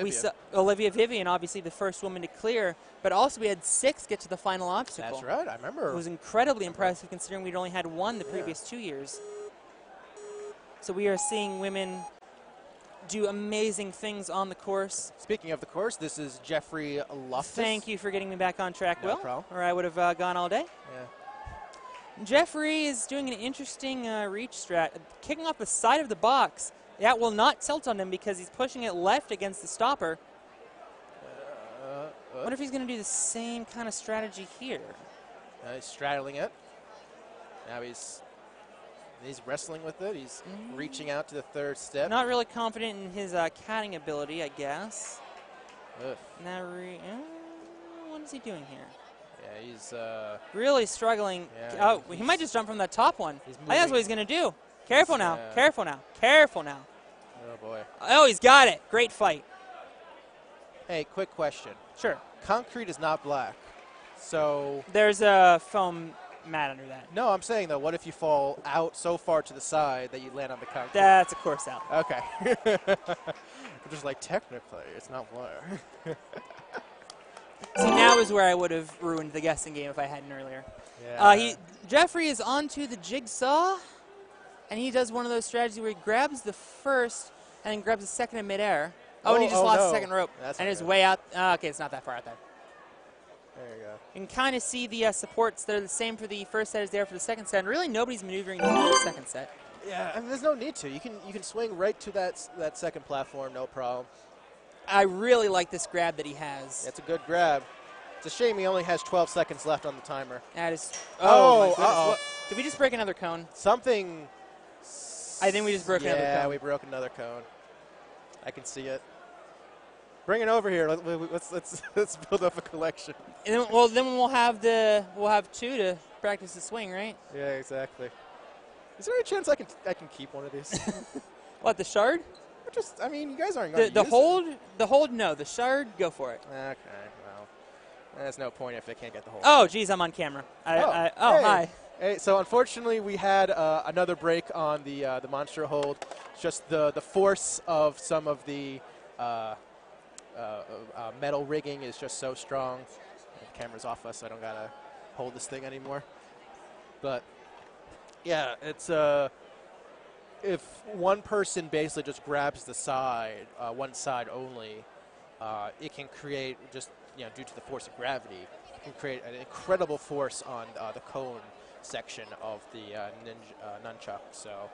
we saw Olivia Vivian, obviously the first woman to clear, but also we had 6 get to the final obstacle. That's right, I remember. It was incredibly impressive considering we'd only had 1 the previous 2 years. So we are seeing women do amazing things on the course. Speaking of the course, this is Jeffrey Loftus. Thank you for getting me back on track, Will. No problem. Or I would have gone all day. Yeah. Jeffrey is doing an interesting reach strat. Kicking off the side of the box. That will not tilt on him because he's pushing it left against the stopper. I wonder if he's going to do the same kind of strategy here. He's straddling it. Now he's wrestling with it. He's reaching out to the third step. Not really confident in his catting ability, I guess. Ugh. Now, what is he doing here? Yeah, he's really struggling. Yeah, He might just jump from that top one. I think that's moving. what he's going to do. Careful now. Careful now. Careful now. Oh, boy. Oh, he's got it. Great fight. Hey, quick question. Sure. Concrete is not black, so... There's a foam mat under that. No, I'm saying, though, what if you fall out so far to the side that you land on the concrete? That's a course out. Okay. I'm just like, technically, it's not black. See, now is where I would have ruined the guessing game if I hadn't earlier. Yeah. Jeffrey is onto the jigsaw, and he does one of those strategies where he grabs the first and then grabs the second in midair. Oh, and he just lost the second rope. That's and not is good. way out. Okay, it's not that far out there. There you go. You can kind of see the supports. They're the same for the first set as they are for the second set. And really, nobody's maneuvering into the second set. Yeah, I mean, there's no need to. You can swing right to that second platform, no problem. I really like this grab that he has. It's a good grab. It's a shame he only has 12 seconds left on the timer. That is. Oh, my goodness. uh-oh. Did we just break another cone? Something. I think we just broke another cone. Yeah, we broke another cone. I can see it. Bring it over here. Let's build up a collection. And then, then we'll have 2 to practice the swing, right? Yeah, exactly. Is there any chance I can keep one of these? What, the shard? I mean, you guys aren't going to The use hold, the hold, no. The shard, go for it. Okay, well, there's no point if they can't get the hold. Oh, geez, I'm on camera. Hey. Hi. Hey, so unfortunately, we had another break on the monster hold. Just the force of some of the metal rigging is just so strong. The camera's off us, so I don't gotta hold this thing anymore. But yeah, it's if one person basically just grabs the side, one side only, it can create just due to the force of gravity, it can create an incredible force on the cone section of the nunchuck. So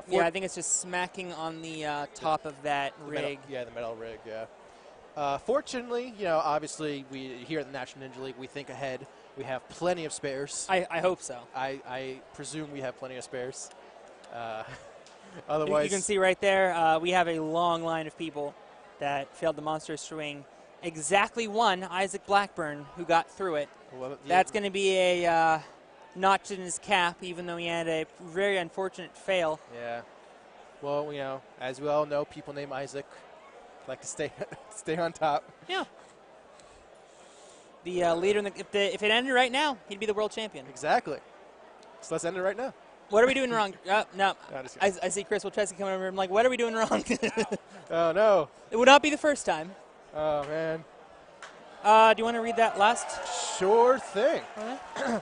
Yeah, I think it's just smacking on the top of that rig. The metal rig. Yeah. Fortunately, obviously we here at the National Ninja League we think ahead. We have plenty of spares. I hope so. I presume we have plenty of spares. Otherwise, you can see right there, we have a long line of people that failed the monster swing. Exactly one, Isaac Blackburn, who got through it. Well, That's going to be a notch in his cap, even though he had a very unfortunate fail. Yeah. Well, as we all know, people named Isaac like to stay on top. Yeah. The leader, if it ended right now, he'd be the world champion. Exactly. So let's end it right now. What are we doing wrong? No. I I see Chris Wilczewski coming over. I'm like, what are we doing wrong? Oh, no. It would not be the first time. Oh, man. Do you want to read that last? Sure thing. Right.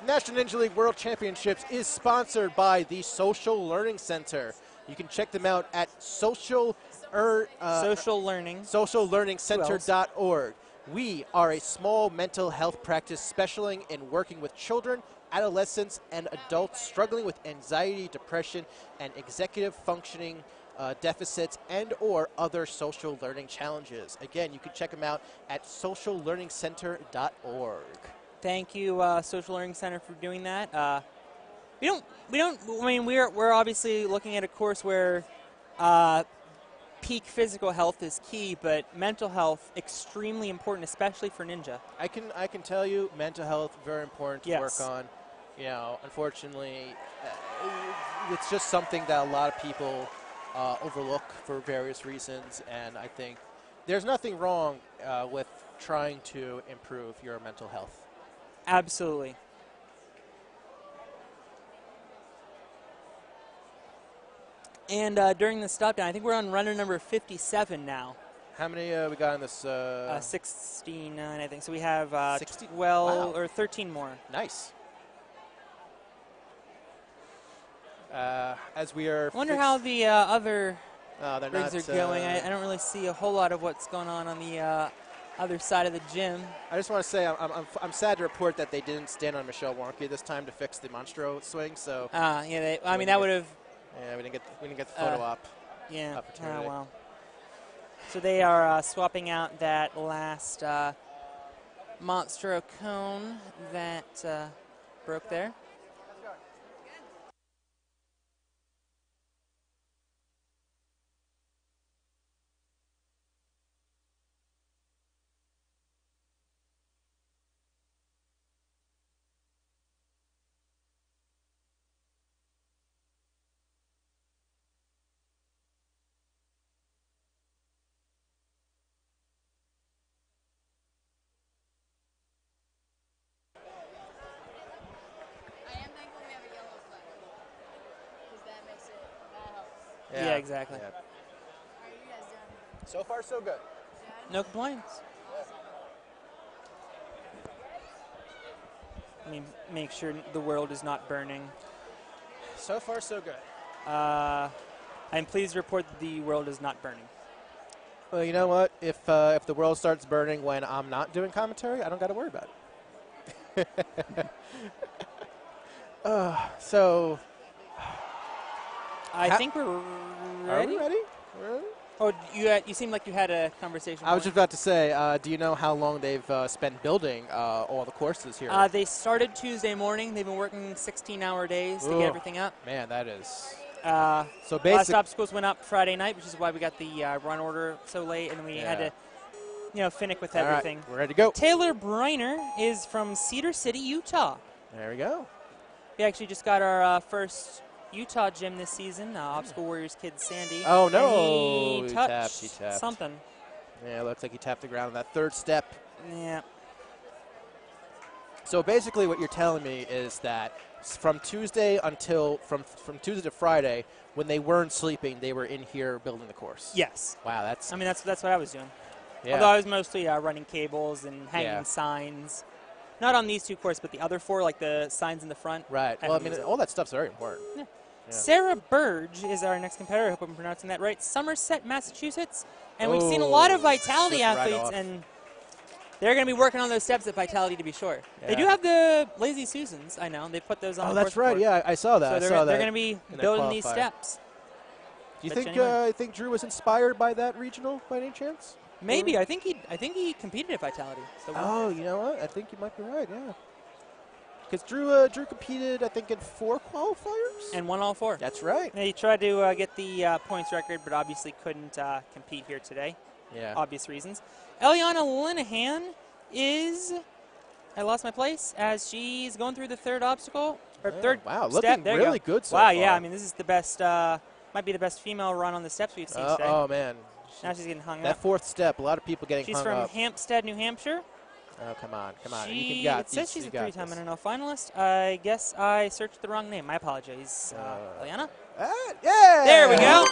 National Ninja League World Championships is sponsored by the Social Learning Center. You can check them out at sociallearningcenter.org. We are a small mental health practice specializing in working with children, adolescents, and adults struggling with anxiety, depression, and executive functioning deficits and or other social learning challenges. Again, you can check them out at sociallearningcenter.org. Thank you, Social Learning Center, for doing that. I mean, we're obviously looking at a course where peak physical health is key, but mental health extremely important, especially for ninja. I can tell you, mental health very important to work on. Unfortunately, it's just something that a lot of people overlook for various reasons, and I think there's nothing wrong with trying to improve your mental health. Absolutely. And during the stop down, I think we're on runner number 57 now. How many we got in this? 69, I think. So we have 60? 12 or 13 more. Nice. As we are. I wonder how the other they're rigs not, are going. I don't really see a whole lot of what's going on the other side of the gym. I just want to say I'm sad to report that they didn't stand on Michelle Warnke this time to fix the Monstro swing. So. Yeah. I mean, that would have. Yeah, we didn't get the photo op. Yeah. Opportunity. Oh, well. So they are swapping out that last Monstro cone that broke there. Yeah, exactly. Yeah. So far, so good. No complaints. Let me make sure the world is not burning. So far, so good. I'm pleased to report that the world is not burning. Well, you know what? If the world starts burning when I'm not doing commentary, I don't got to worry about it. So. I think we're ready. Are we ready? Oh, you seem like you had a conversation. I was just about to say, do you know how long they've spent building all the courses here? They started Tuesday morning. They've been working 16-hour days to get everything up. Man, that is. So last obstacles went up Friday night, which is why we got the run order so late, and we had to, finish with everything. Right, we're ready to go. Taylor Briner is from Cedar City, Utah. There we go. We actually just got our first Utah gym this season. Obstacle Warriors kid Sandy. Oh, And no. he He touched tapped. something. Yeah, it looks like he tapped the ground on that third step. Yeah. So basically what you're telling me is that from Tuesday from Tuesday to Friday, when they weren't sleeping, they were in here building the course. Yes. Wow, that's I mean, that's what I was doing. yeah. Although I was mostly running cables and hanging Yeah. signs. Not on these 2 courses, but the other 4, like the signs in the front. Right. I Well, I don't mean, use it. all that stuff's very important. Yeah. Yeah. Sarah Burge is our next competitor. I hope I'm pronouncing that right. Somerset, Massachusetts. And we've seen a lot of Vitality slipped right athletes, off. and they're going to be working on those steps at Vitality to be sure. They Yeah. do have the Lazy Susans, I know. They put those on Oh, the that's course right. before. Yeah, I saw that. So I saw they're that going to be in their building these qualifier. steps. Do you Bet think you anyone. think Drew was inspired by that regional by any chance? Maybe. I think he competed at Vitality. So Oh, you know what? I think you might be right. Yeah. Because Drew competed, I think, in 4 qualifiers. and won all 4. That's right. He tried to get the points record, but obviously couldn't compete here today. Yeah. Obvious reasons. Eliana Linehan is, I lost my place, as she's going through the third obstacle, or Oh, third wow, step. looking There you really go. good so wow, yeah, far. I mean, this is the best, might be the best female run on the steps we've seen today. Oh man. Now she's getting hung That up. 4th step, a lot of people getting She's hung from up. Hampstead, New Hampshire. Oh, come on. It says she's a 3-time NNL finalist. I guess I searched the wrong name. My apologies. Eliana? Yeah. There we go.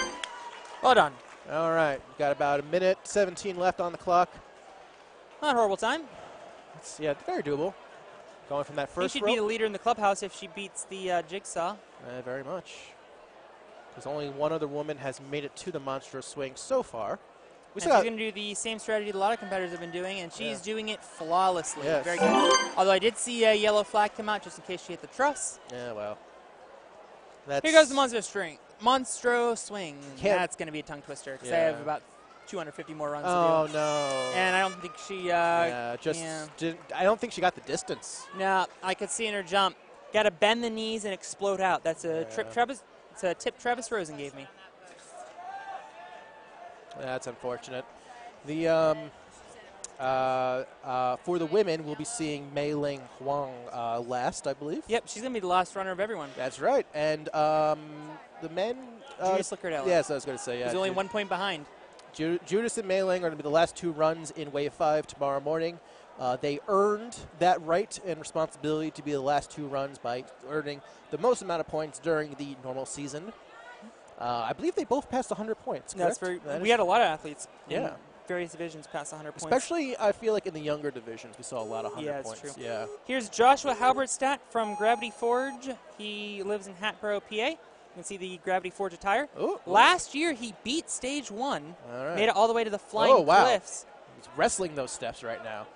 Well done. All right. Got about 1:17 left on the clock. Not a horrible time. Yeah, very doable. Going from that I think first she'd be the rope. leader in the clubhouse if she beats the jigsaw. Very much. Because only one other woman has made it to the monstrous swing so far. We And still she's got, going to do the same strategy that a lot of competitors have been doing, and she's Yeah. doing it flawlessly. Yes. Very good. Although I did see a yellow flag come out just in case she hit the truss. yeah, well. That's, Here goes the Monstro swing. Can't- That's going to be a tongue twister because I Yeah. have about 250 more runs Oh to do. no. And I don't think she. yeah, just yeah. didn't. I don't think she got the distance. No, I could see in her jump. Got to bend the knees and explode out. That's a Yeah. It's a tip Travis Rosen gave me. That's unfortunate. The for the women, we'll be seeing Mei Ling Huang last, I believe. Yep, she's going to be the last runner of everyone. That's right. And the men. Judas Licardella. Yes, I was going to say. Yeah, He's only 1 point behind. Judas and Mei Ling are going to be the last 2 runs in Wave 5 tomorrow morning. They earned that right and responsibility to be the last 2 runs by earning the most amount of points during the normal season. I believe they both passed 100 points. That's correct? we had a lot of athletes in Yeah. various divisions past 100 points. Especially, I feel like in the younger divisions, we saw a lot of 100 Yeah, it's points. true. Yeah. Here's Joshua Halberstadt from Gravity Forge. He lives in Hatboro, PA. You can see the Gravity Forge attire. Ooh. Last year, he beat Stage 1, All right. made it all the way to the Flying wow. Cliffs. He's wrestling those steps right now.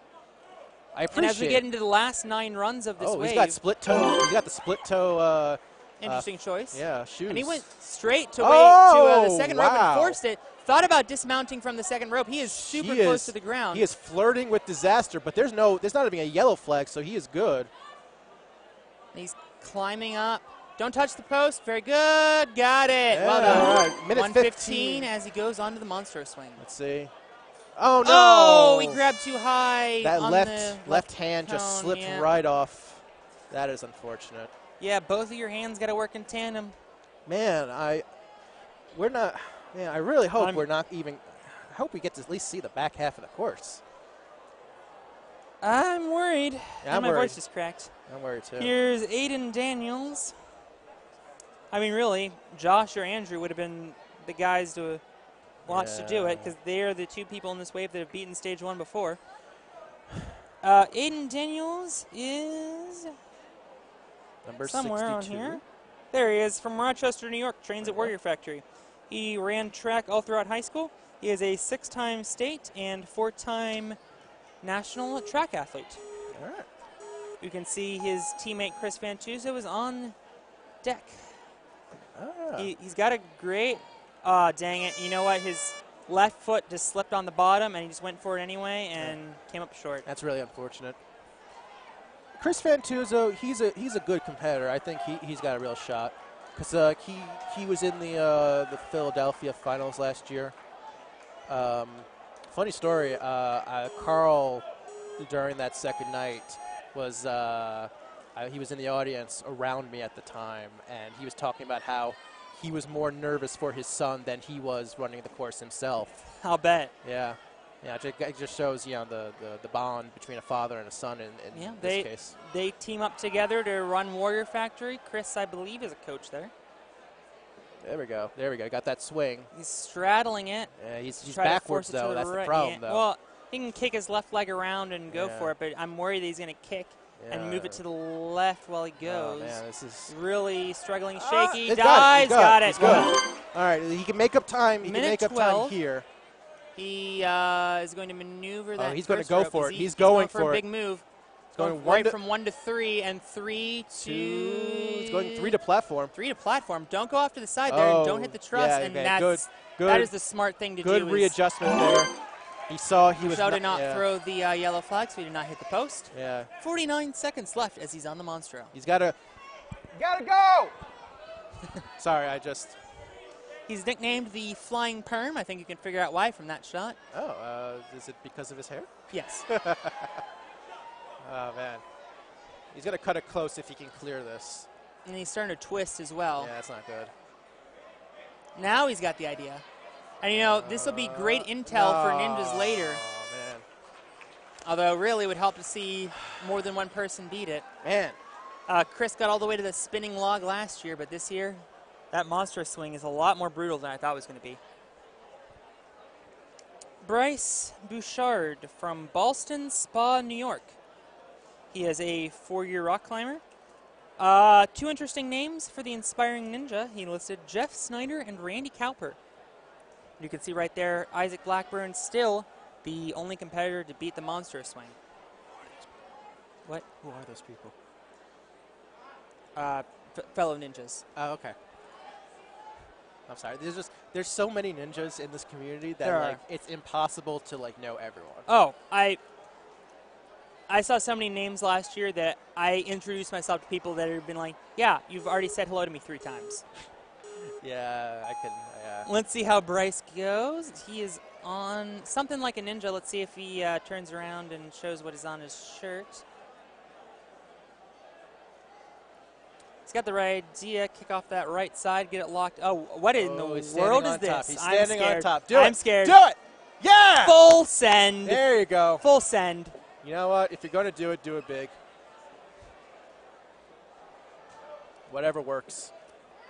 I And appreciate as we get into the last 9 runs of this wave, he's got split toe. He's got the split toe. interesting choice. Yeah, shoes. And he went straight to, Oh, the second rope and wow. forced it. Thought about dismounting from the second rope. He is super He close is- to the ground. He is flirting with disaster, but there's not even a yellow flag, so he is good. He's climbing up. Don't touch the post. Very good. Got it. Well Yeah, done. all right. Minute 1:15 15. as he goes on to the monster swing. Let's see. Oh no! Oh, he grabbed too high. that on left the left hand just cone, slipped yeah. right off. That is unfortunate. Yeah, both of your hands got to work in tandem. Man, we're not. Man, I really hope I'm- we're not even. I hope we get to at least see the back half of the course. I'm worried. Yeah, I'm and my worried. voice just cracked. I'm worried too. Here's Aiden Daniels. I mean, really, Josh or Andrew would have been the guys to watch to do it Yeah. because they are the 2 people in this wave that have beaten Stage 1 before. Aiden Daniels is Number somewhere 62. on here. There he is, from Rochester, New York, trains at Warrior Factory. He ran track all throughout high school. He is a 6-time state and 4-time national track athlete. All right. You can see his teammate Chris Fantuzzo is on deck. Ah. He's got a great, dang it. You know what? His left foot just slipped on the bottom, and he just went for it anyway and came up short. That's really unfortunate. Chris Fantuzzo, he's a good competitor. I think he's got a real shot because he was in the Philadelphia finals last year. Funny story, Carl during that second night was I he was in the audience around me at the time, and he was talking about how he was more nervous for his son than he was running the course himself. I'll bet. Yeah. Yeah, it just shows, the bond between a father and a son in this case. They team up together to run Warrior Factory. Chris, I believe, is a coach there. There we go. Got that swing. He's straddling it. Yeah, he's backwards, though. That's the problem, though. Well, he can kick his left leg around and go for it, but I'm worried that he's going to kick and move it to the left while he goes. Oh, man, this is really struggling. Shaky. Dives. Got it. He's good. All right, he can make up time. He can make up 12. time here. He is going to maneuver that. He's going to first go rope. for it. He's going for a it. big move. He's going right from 1 to 3 and 3 to. He's going 3 to platform. 3 to platform. Don't go off to the side there. And don't hit the truss. Yeah, and okay. that's Good. That is the smart thing to do. Good readjustment there. He saw he was. Show did not throw the yellow flag, so he did not hit the post. Yeah. 49 seconds left as he's on the Monstro. He's got to. Gotta go. Sorry, I just. He's nicknamed the Flying Perm. I think you can figure out why from that shot. Oh, is it because of his hair? Yes. Oh, man. He's going to cut it close if he can clear this. And he's starting to twist as well. Yeah, that's not good. Now he's got the idea. And, this will be great intel for ninjas later. Oh, man. Although, really, it would help to see more than one person beat it. Man. Chris got all the way to the spinning log last year, but this year, that monster swing is a lot more brutal than I thought it was going to be. Bryce Bouchard from Ballston Spa, New York. He is a 4-year rock climber. 2 interesting names for the inspiring ninja. He listed Jeff Snyder and Randy Cowper. You can see right there, Isaac Blackburn still the only competitor to beat the monster swing. What? Who are those people? Fellow ninjas. Oh, okay. I'm sorry. There's so many ninjas in this community that it's impossible to know everyone. Oh, I saw so many names last year that I introduced myself to people that have been like, yeah, you've already said hello to me 3 times. Yeah, I can. Yeah. Let's see how Bryce goes. He is on something like a ninja. Let's see if he turns around and shows what is on his shirt. He's got the right idea. Kick off that right side, get it locked. Oh, what in the world is this? He's standing on top. I'm scared. Do it. Yeah. Full send. There you go. Full send. You know what? If you're going to do it big. Whatever works.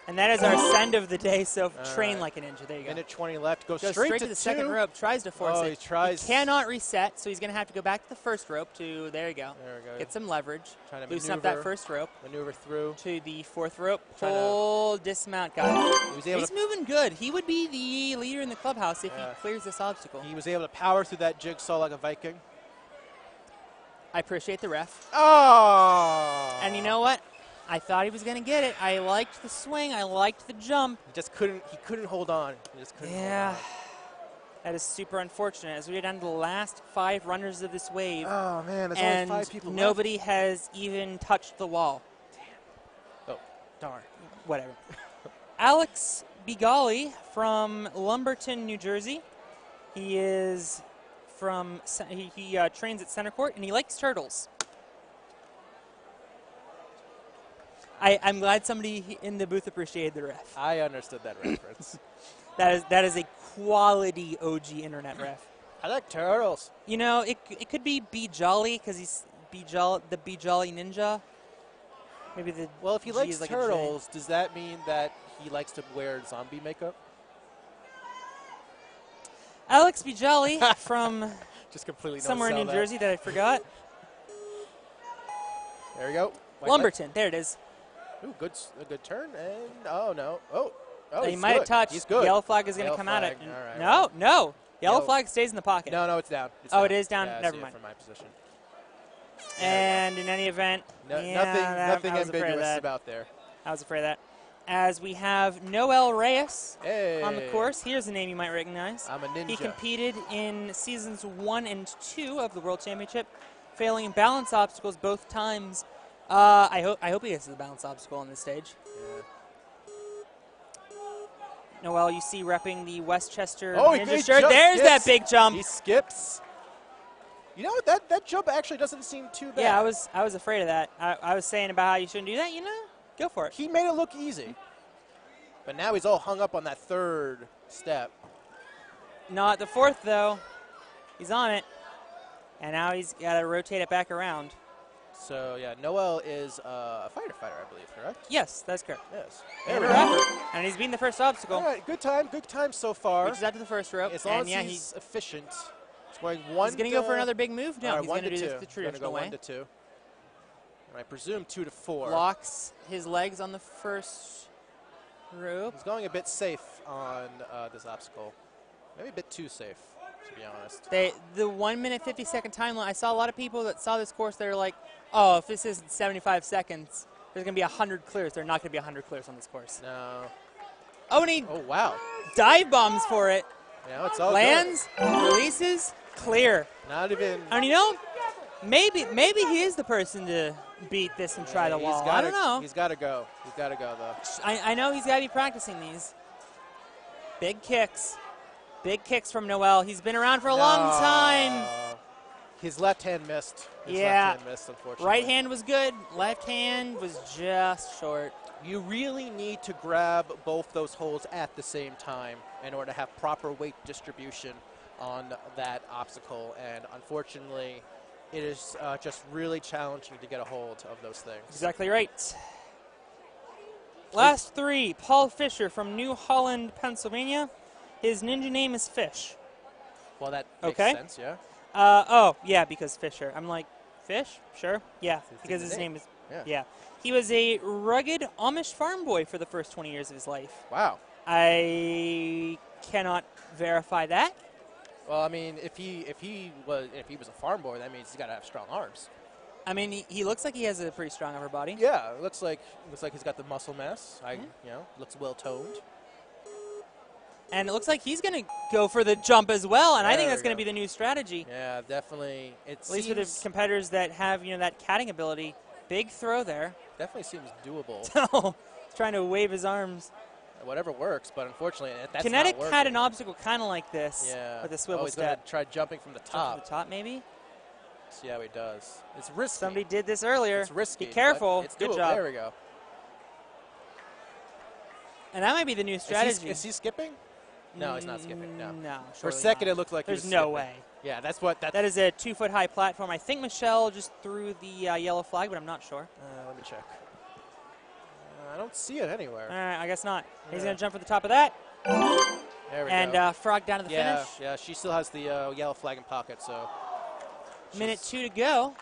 And that is our send of the day, so train like a ninja. There you go. Minute 20 left. Go straight to the 2. second rope. Tries to force it. He tries. He cannot reset, so he's going to have to go back to the first rope to, there you go. There we go. Get some leverage. Trying to loosen up that first rope. Maneuver through. To the 4th rope. Full dismount, guy. He's moving good. He would be the leader in the clubhouse if he clears this obstacle. He was able to power through that jigsaw like a Viking. I appreciate the ref. Oh! And you know what? I thought he was going to get it. I liked the swing. I liked the jump. He just couldn't. He couldn't hold on. He just couldn't hold on. That is super unfortunate. As we get down to the last 5 runners of this wave. Oh man, there's only 5 people left. Nobody has even touched the wall. Damn. Oh, darn. Whatever. Alex Bigali from Lumberton, New Jersey. He is from. He trains at Center Court and he likes turtles. I'm glad somebody in the booth appreciated the ref. I understood that reference. That is a quality OG internet ref. I like turtles. It could be Be Jolly because he's the Be Jolly Ninja. Maybe the if he likes like turtles, does that mean that he likes to wear zombie makeup? Alex Be Jolly from just completely somewhere in New Jersey that I forgot. There we go. Lumberton. There it is. Ooh, a good turn, and no. Oh, he might have touched. He's good. Yellow flag is going to come out. Right, No. Yellow flag stays in the pocket. No, it's down. It is down. Yeah, Never mind. From my position. And in any event, nothing ambiguous about there. I was afraid of that. As we have Noel Reyes on the course. Here's a name you might recognize. I'm a ninja. He competed in seasons 1 and 2 of the World Championship, failing balance obstacles both times. I hope he gets to the balance obstacle on this stage. Yeah. Noel, you see repping the Westchester Ninja shirt. There's that big jump. He skips. You know, that jump actually doesn't seem too bad. Yeah, I was afraid of that. I was saying about how you shouldn't do that. You know, go for it. He made it look easy. But now he's all hung up on that third step. Not the fourth, though. He's on it. And now he's got to rotate it back around. So, yeah, Noel is a fighter, I believe, correct? Yes, that's correct. Yes. And There a we go. rapper. And he's beaten the first obstacle. All right, good time so far. Reaches out to the first rope. As long and as he's efficient. He's going one. He's going to go for another big move? No, right, he's going to do this two. the traditional Gonna go way. 1 to 2. And I presume 2 to 4. Locks his legs on the first rope. He's going a bit safe on this obstacle. Maybe a bit too safe, to be honest. The 1 minute 50-second time limit. I saw a lot of people that saw this course. They're like, "Oh, if this isn't 75 seconds, there's going to be 100 clears." There are not going to be 100 clears on this course. No. Oh, and he Oh, wow. dive bombs for it. Yeah, it's all Lands, releases, clear. good. Not even. And you know, maybe he is the person to beat this and try the wall. I don't know. He's got to go. He's got to go, though. I know he's got to be practicing these. Big kicks. Big kicks from Noel. He's been around for a long time. His left hand missed. His Yeah. left hand missed, unfortunately. Right hand was good. Left hand was just short. You really need to grab both those holds at the same time in order to have proper weight distribution on that obstacle. And unfortunately, it is just really challenging to get a hold of those things. Exactly right. Last three. Paul Fisher from New Holland, Pennsylvania. His ninja name is Fish. Well, that makes Okay. sense, yeah. Oh, yeah, because Fisher. I'm like, Fish? Sure. Yeah, It's because his his name. name is. Yeah. Yeah. He was a rugged Amish farm boy for the first 20 years of his life. Wow. I cannot verify that. Well, I mean, if he was a farm boy, that means he's got to have strong arms. I mean, he looks like he has a pretty strong upper body. Yeah, it looks like he's got the muscle mass. Looks well toned. And it looks like he's going to go for the jump as well, and I think There that's we going to go. be the new strategy. Yeah, definitely. It At least for the competitors that have, that catting ability. Big throw there. definitely seems doable. So, he's trying to wave his arms. Whatever works, but unfortunately, that's Kinetic not working. had an obstacle kind of like this Yeah. with a swivel he's gonna step. try jumping from the Jump top. to the top, maybe? See how he does. It's risky. Somebody did this earlier. It's risky. Be careful. but It's Good doable. job. There we go. And that might be the new strategy. Is he skipping? No, he's not skipping. No. No. For a surely second, not. it looked like There's he was no skipping. way. Yeah, that's what. That is a 2-foot high platform. I think Michelle just threw the yellow flag, but I'm not sure. Let me check. I don't see it anywhere. All right, I guess not. He's Yeah. going to jump for the top of that. There we And go. frog down to the Yeah, finish. yeah. She still has the yellow flag in pocket, so. Minute she's- 2 to go.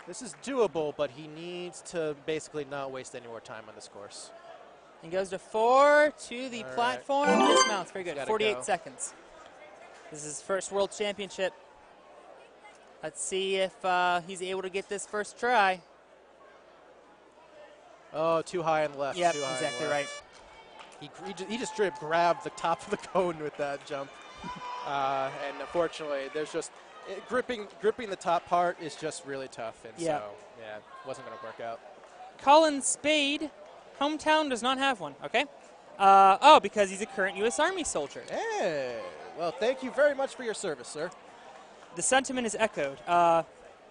This is doable, but he needs to basically not waste any more time on this course. He goes to 4 to the All right. platform. Dismounts. Very He's good. gotta 48 go. seconds. This is his first World Championship. Let's see if he's able to get this first try. Oh, too high on the left. Yep, too high on the exactly left. right. He just straight up grabbed the top of the cone with that jump. And unfortunately, there's just gripping the top part is just really tough. And Yeah. so, yeah, it wasn't going to work out. Colin Spade, hometown does not have one, okay? Because he's a current U.S. Army soldier. Hey, well, thank you very much for your service, sir. The sentiment is echoed.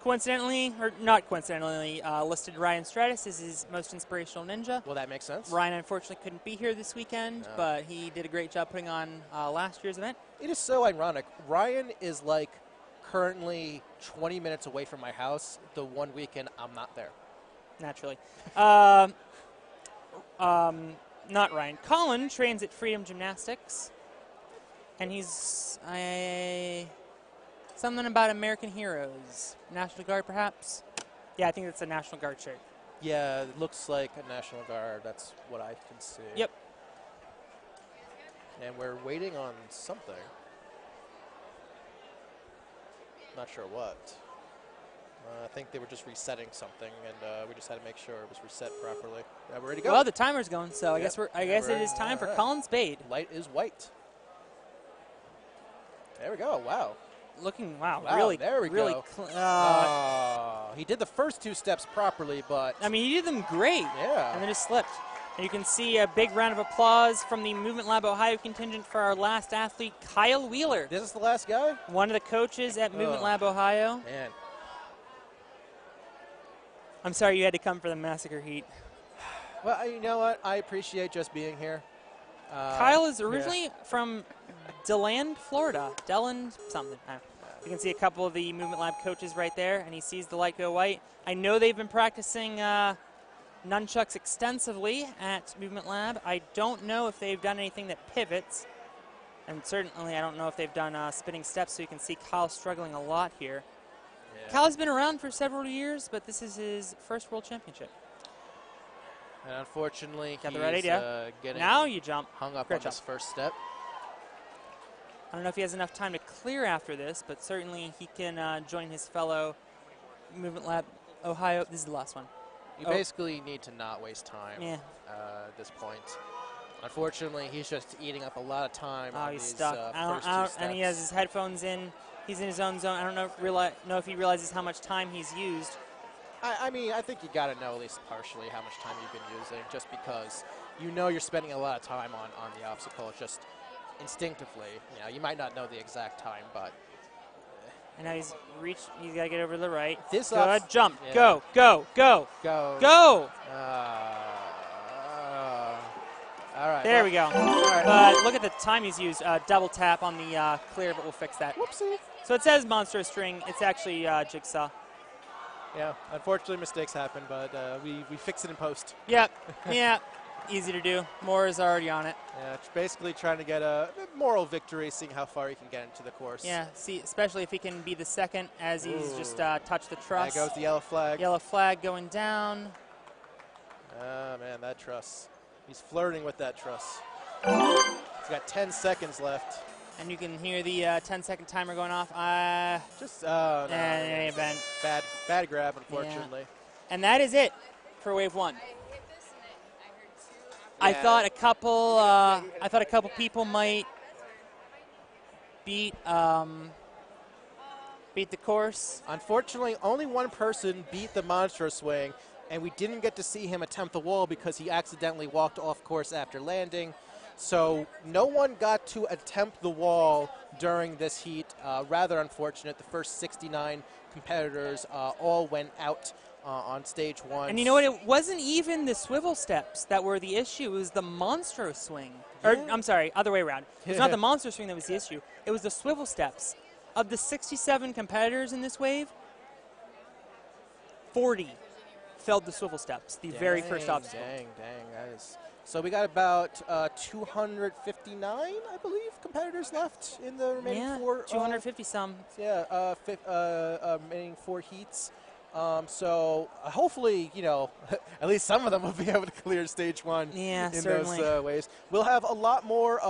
Coincidentally, or not coincidentally, listed Ryan Stratus as his most inspirational ninja. Well, that makes sense. Ryan unfortunately couldn't be here this weekend, No. but he did a great job putting on last year's event. It is so ironic. Ryan is like currently 20 minutes away from my house. The one weekend I'm not there. Naturally. Not Ryan. Colin trains at Freedom Gymnastics, and he's something about American heroes. National Guard, perhaps? Yeah, I think that's a National Guard shirt. Yeah, it looks like a National Guard. That's what I can see. Yep. And we're waiting on something. Not sure what. I think they were just resetting something, and we just had to make sure it was reset properly. Yeah, we're ready to go. Well, the timer's going, so I Yep. guess I Yeah, guess we're it is ready. time for All right. Colin Spade. Light is white. There we go. Wow. Looking, wow, Wow, really, there we really. He did the first two steps properly, but I mean, he did them great, yeah. and then just slipped. And you can see a big round of applause from the Movement Lab Ohio contingent for our last athlete, Kyle Wheeler. This is the last guy? One of the coaches at Movement Lab Ohio. Man. I'm sorry you had to come for the massacre heat. Well, you know what? I appreciate just being here. Kyle is originally from DeLand, Florida. Deland something. You can see a couple of the Movement Lab coaches right there, and he sees the light go white. I know they've been practicing nunchucks extensively at Movement Lab. I don't know if they've done anything that pivots, and certainly I don't know if they've done spinning steps, so you can see Kyle struggling a lot here. Yeah. Kyle's been around for several years, but this is his first World Championship. And unfortunately, got the he's right idea. Getting now you jump. Hung up Great on job. this first step. I don't know if he has enough time to clear after this, but certainly he can join his fellow Movement Lab Ohio. This is the last one. You basically need to not waste time at this point. Unfortunately, he's just eating up a lot of time on he's these stuck. first two steps. And he has his headphones in. He's in his own zone. I don't know if he realizes how much time he's used. I mean, I think you got to know at least partially how much time you've been using, just because you know you're spending a lot of time on the obstacle, just instinctively. You know, you might not know the exact time, but. And now he's reached. He's got to get over to the right. This good jump. Yeah. Go. Go. Go. Go. Go. All right. There we go. Right. But look at the time he's used. Double tap on the clear, but we'll fix that. Whoopsie. So it says monster string. It's actually jigsaw. Yeah, unfortunately mistakes happen, but we fix it in post. Yep. Yeah. Easy to do. Moore is already on it. Yeah, it's basically trying to get a moral victory, seeing how far he can get into the course. Yeah, see, especially if he can be the second as he's just touched the truss. There goes the yellow flag. Yellow flag going down. Ah, man, that truss. He's flirting with that truss. He's got 10 seconds left. And you can hear the 10-second timer going off. No, bad grab, unfortunately. Yeah. And that is it for wave one. Yeah. I thought a couple people might beat the course. Unfortunately, only one person beat the monster swing, and we didn't get to see him attempt the wall because he accidentally walked off course after landing. So no one got to attempt the wall during this heat. Rather unfortunate. The first 69 competitors all went out on stage one. And you know what? It wasn't even the swivel steps that were the issue. It was the monster swing. Yeah. Or, I'm sorry, other way around. It was not the monster swing that was the issue. It was the swivel steps. Of the 67 competitors in this wave, 40 failed the swivel steps, the very first obstacle. Dang, that is. So we got about 259, I believe, competitors left in the remaining four. 250 some. Yeah, remaining 4 heats. So hopefully, you know, at least some of them will be able to clear stage one in certainly. those waves. We'll have a lot more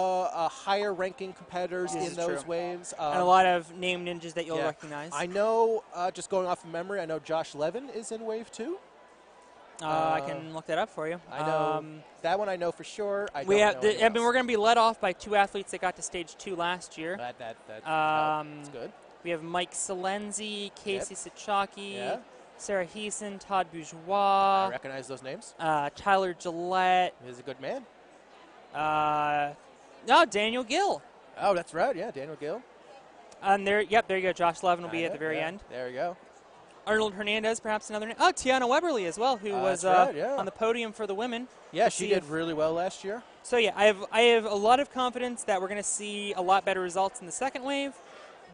higher ranking competitors in those waves. And a lot of name ninjas that you'll recognize. I know, just going off of memory, I know Josh Levin is in wave 2. I can look that up for you. I know that one. I know for sure. We're going to be led off by 2 athletes that got to stage 2 last year. That's good. We have Mike Salenzi, Casey Sichaki, Sarah Heeson, Todd Bourgeois. I recognize those names. Tyler Gillette. He's a good man. Daniel Gill. Oh, that's right. Yeah, Daniel Gill. And there you go. Josh Levin will be at the very end. There we go. Arnold Hernandez, perhaps another name. Oh, Tiana Weberly as well, who was on the podium for the women. Yeah, she did really well last year. So yeah, I have a lot of confidence that we're going to see a lot better results in the second wave.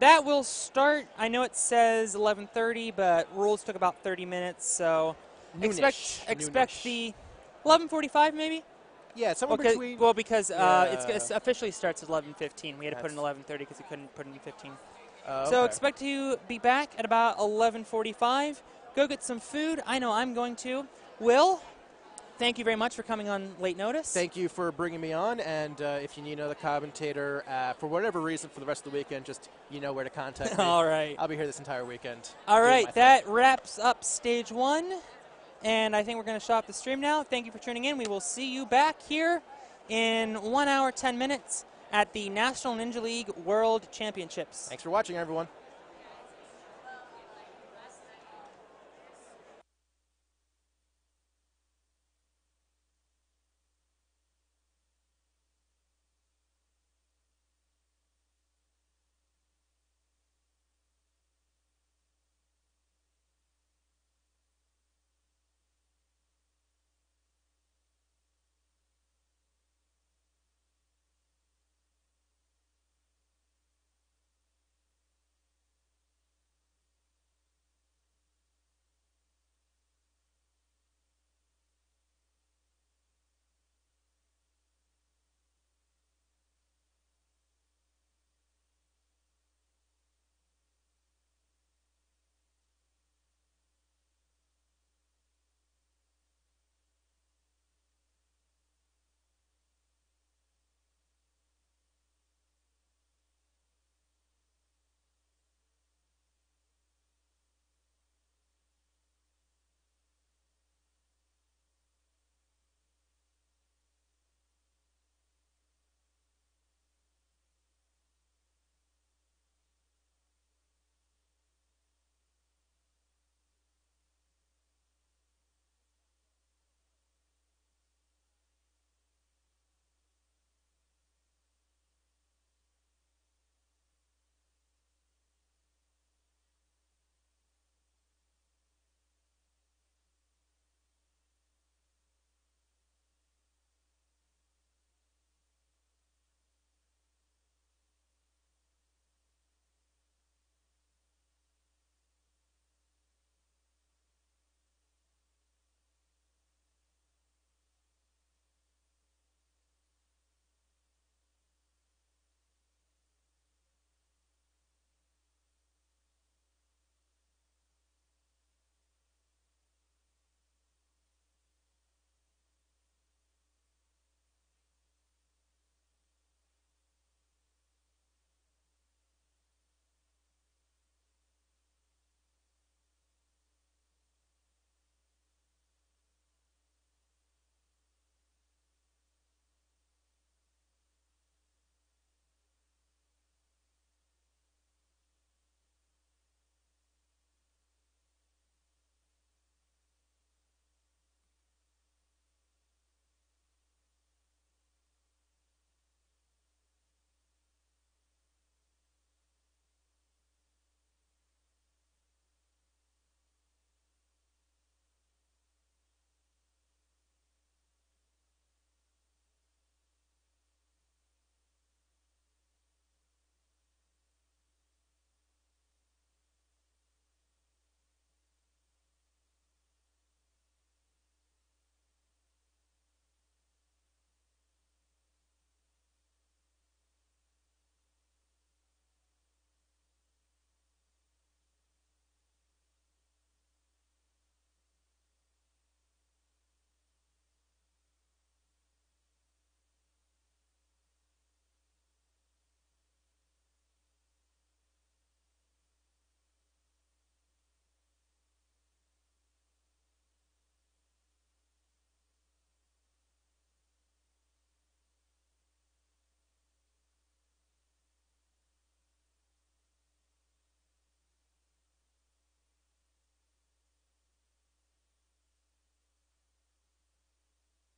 That will start. I know it says 11:30, but rules took about 30 minutes, so expect the 11:45 maybe. Yeah, somewhere between. Well, because it officially starts at 11:15. We had to put in 11:30 because we couldn't put in 15. So expect to be back at about 11:45. Go get some food. I know I'm going to. Will, thank you very much for coming on late notice. Thank you for bringing me on. And if you need another commentator for whatever reason for the rest of the weekend, just you know where to contact me. All right. I'll be here this entire weekend. All right. That wraps up stage 1. And I think we're going to stop the stream now. Thank you for tuning in. We will see you back here in 1 hour, 10 minutes at the National Ninja League World Championships. Thanks for watching, everyone.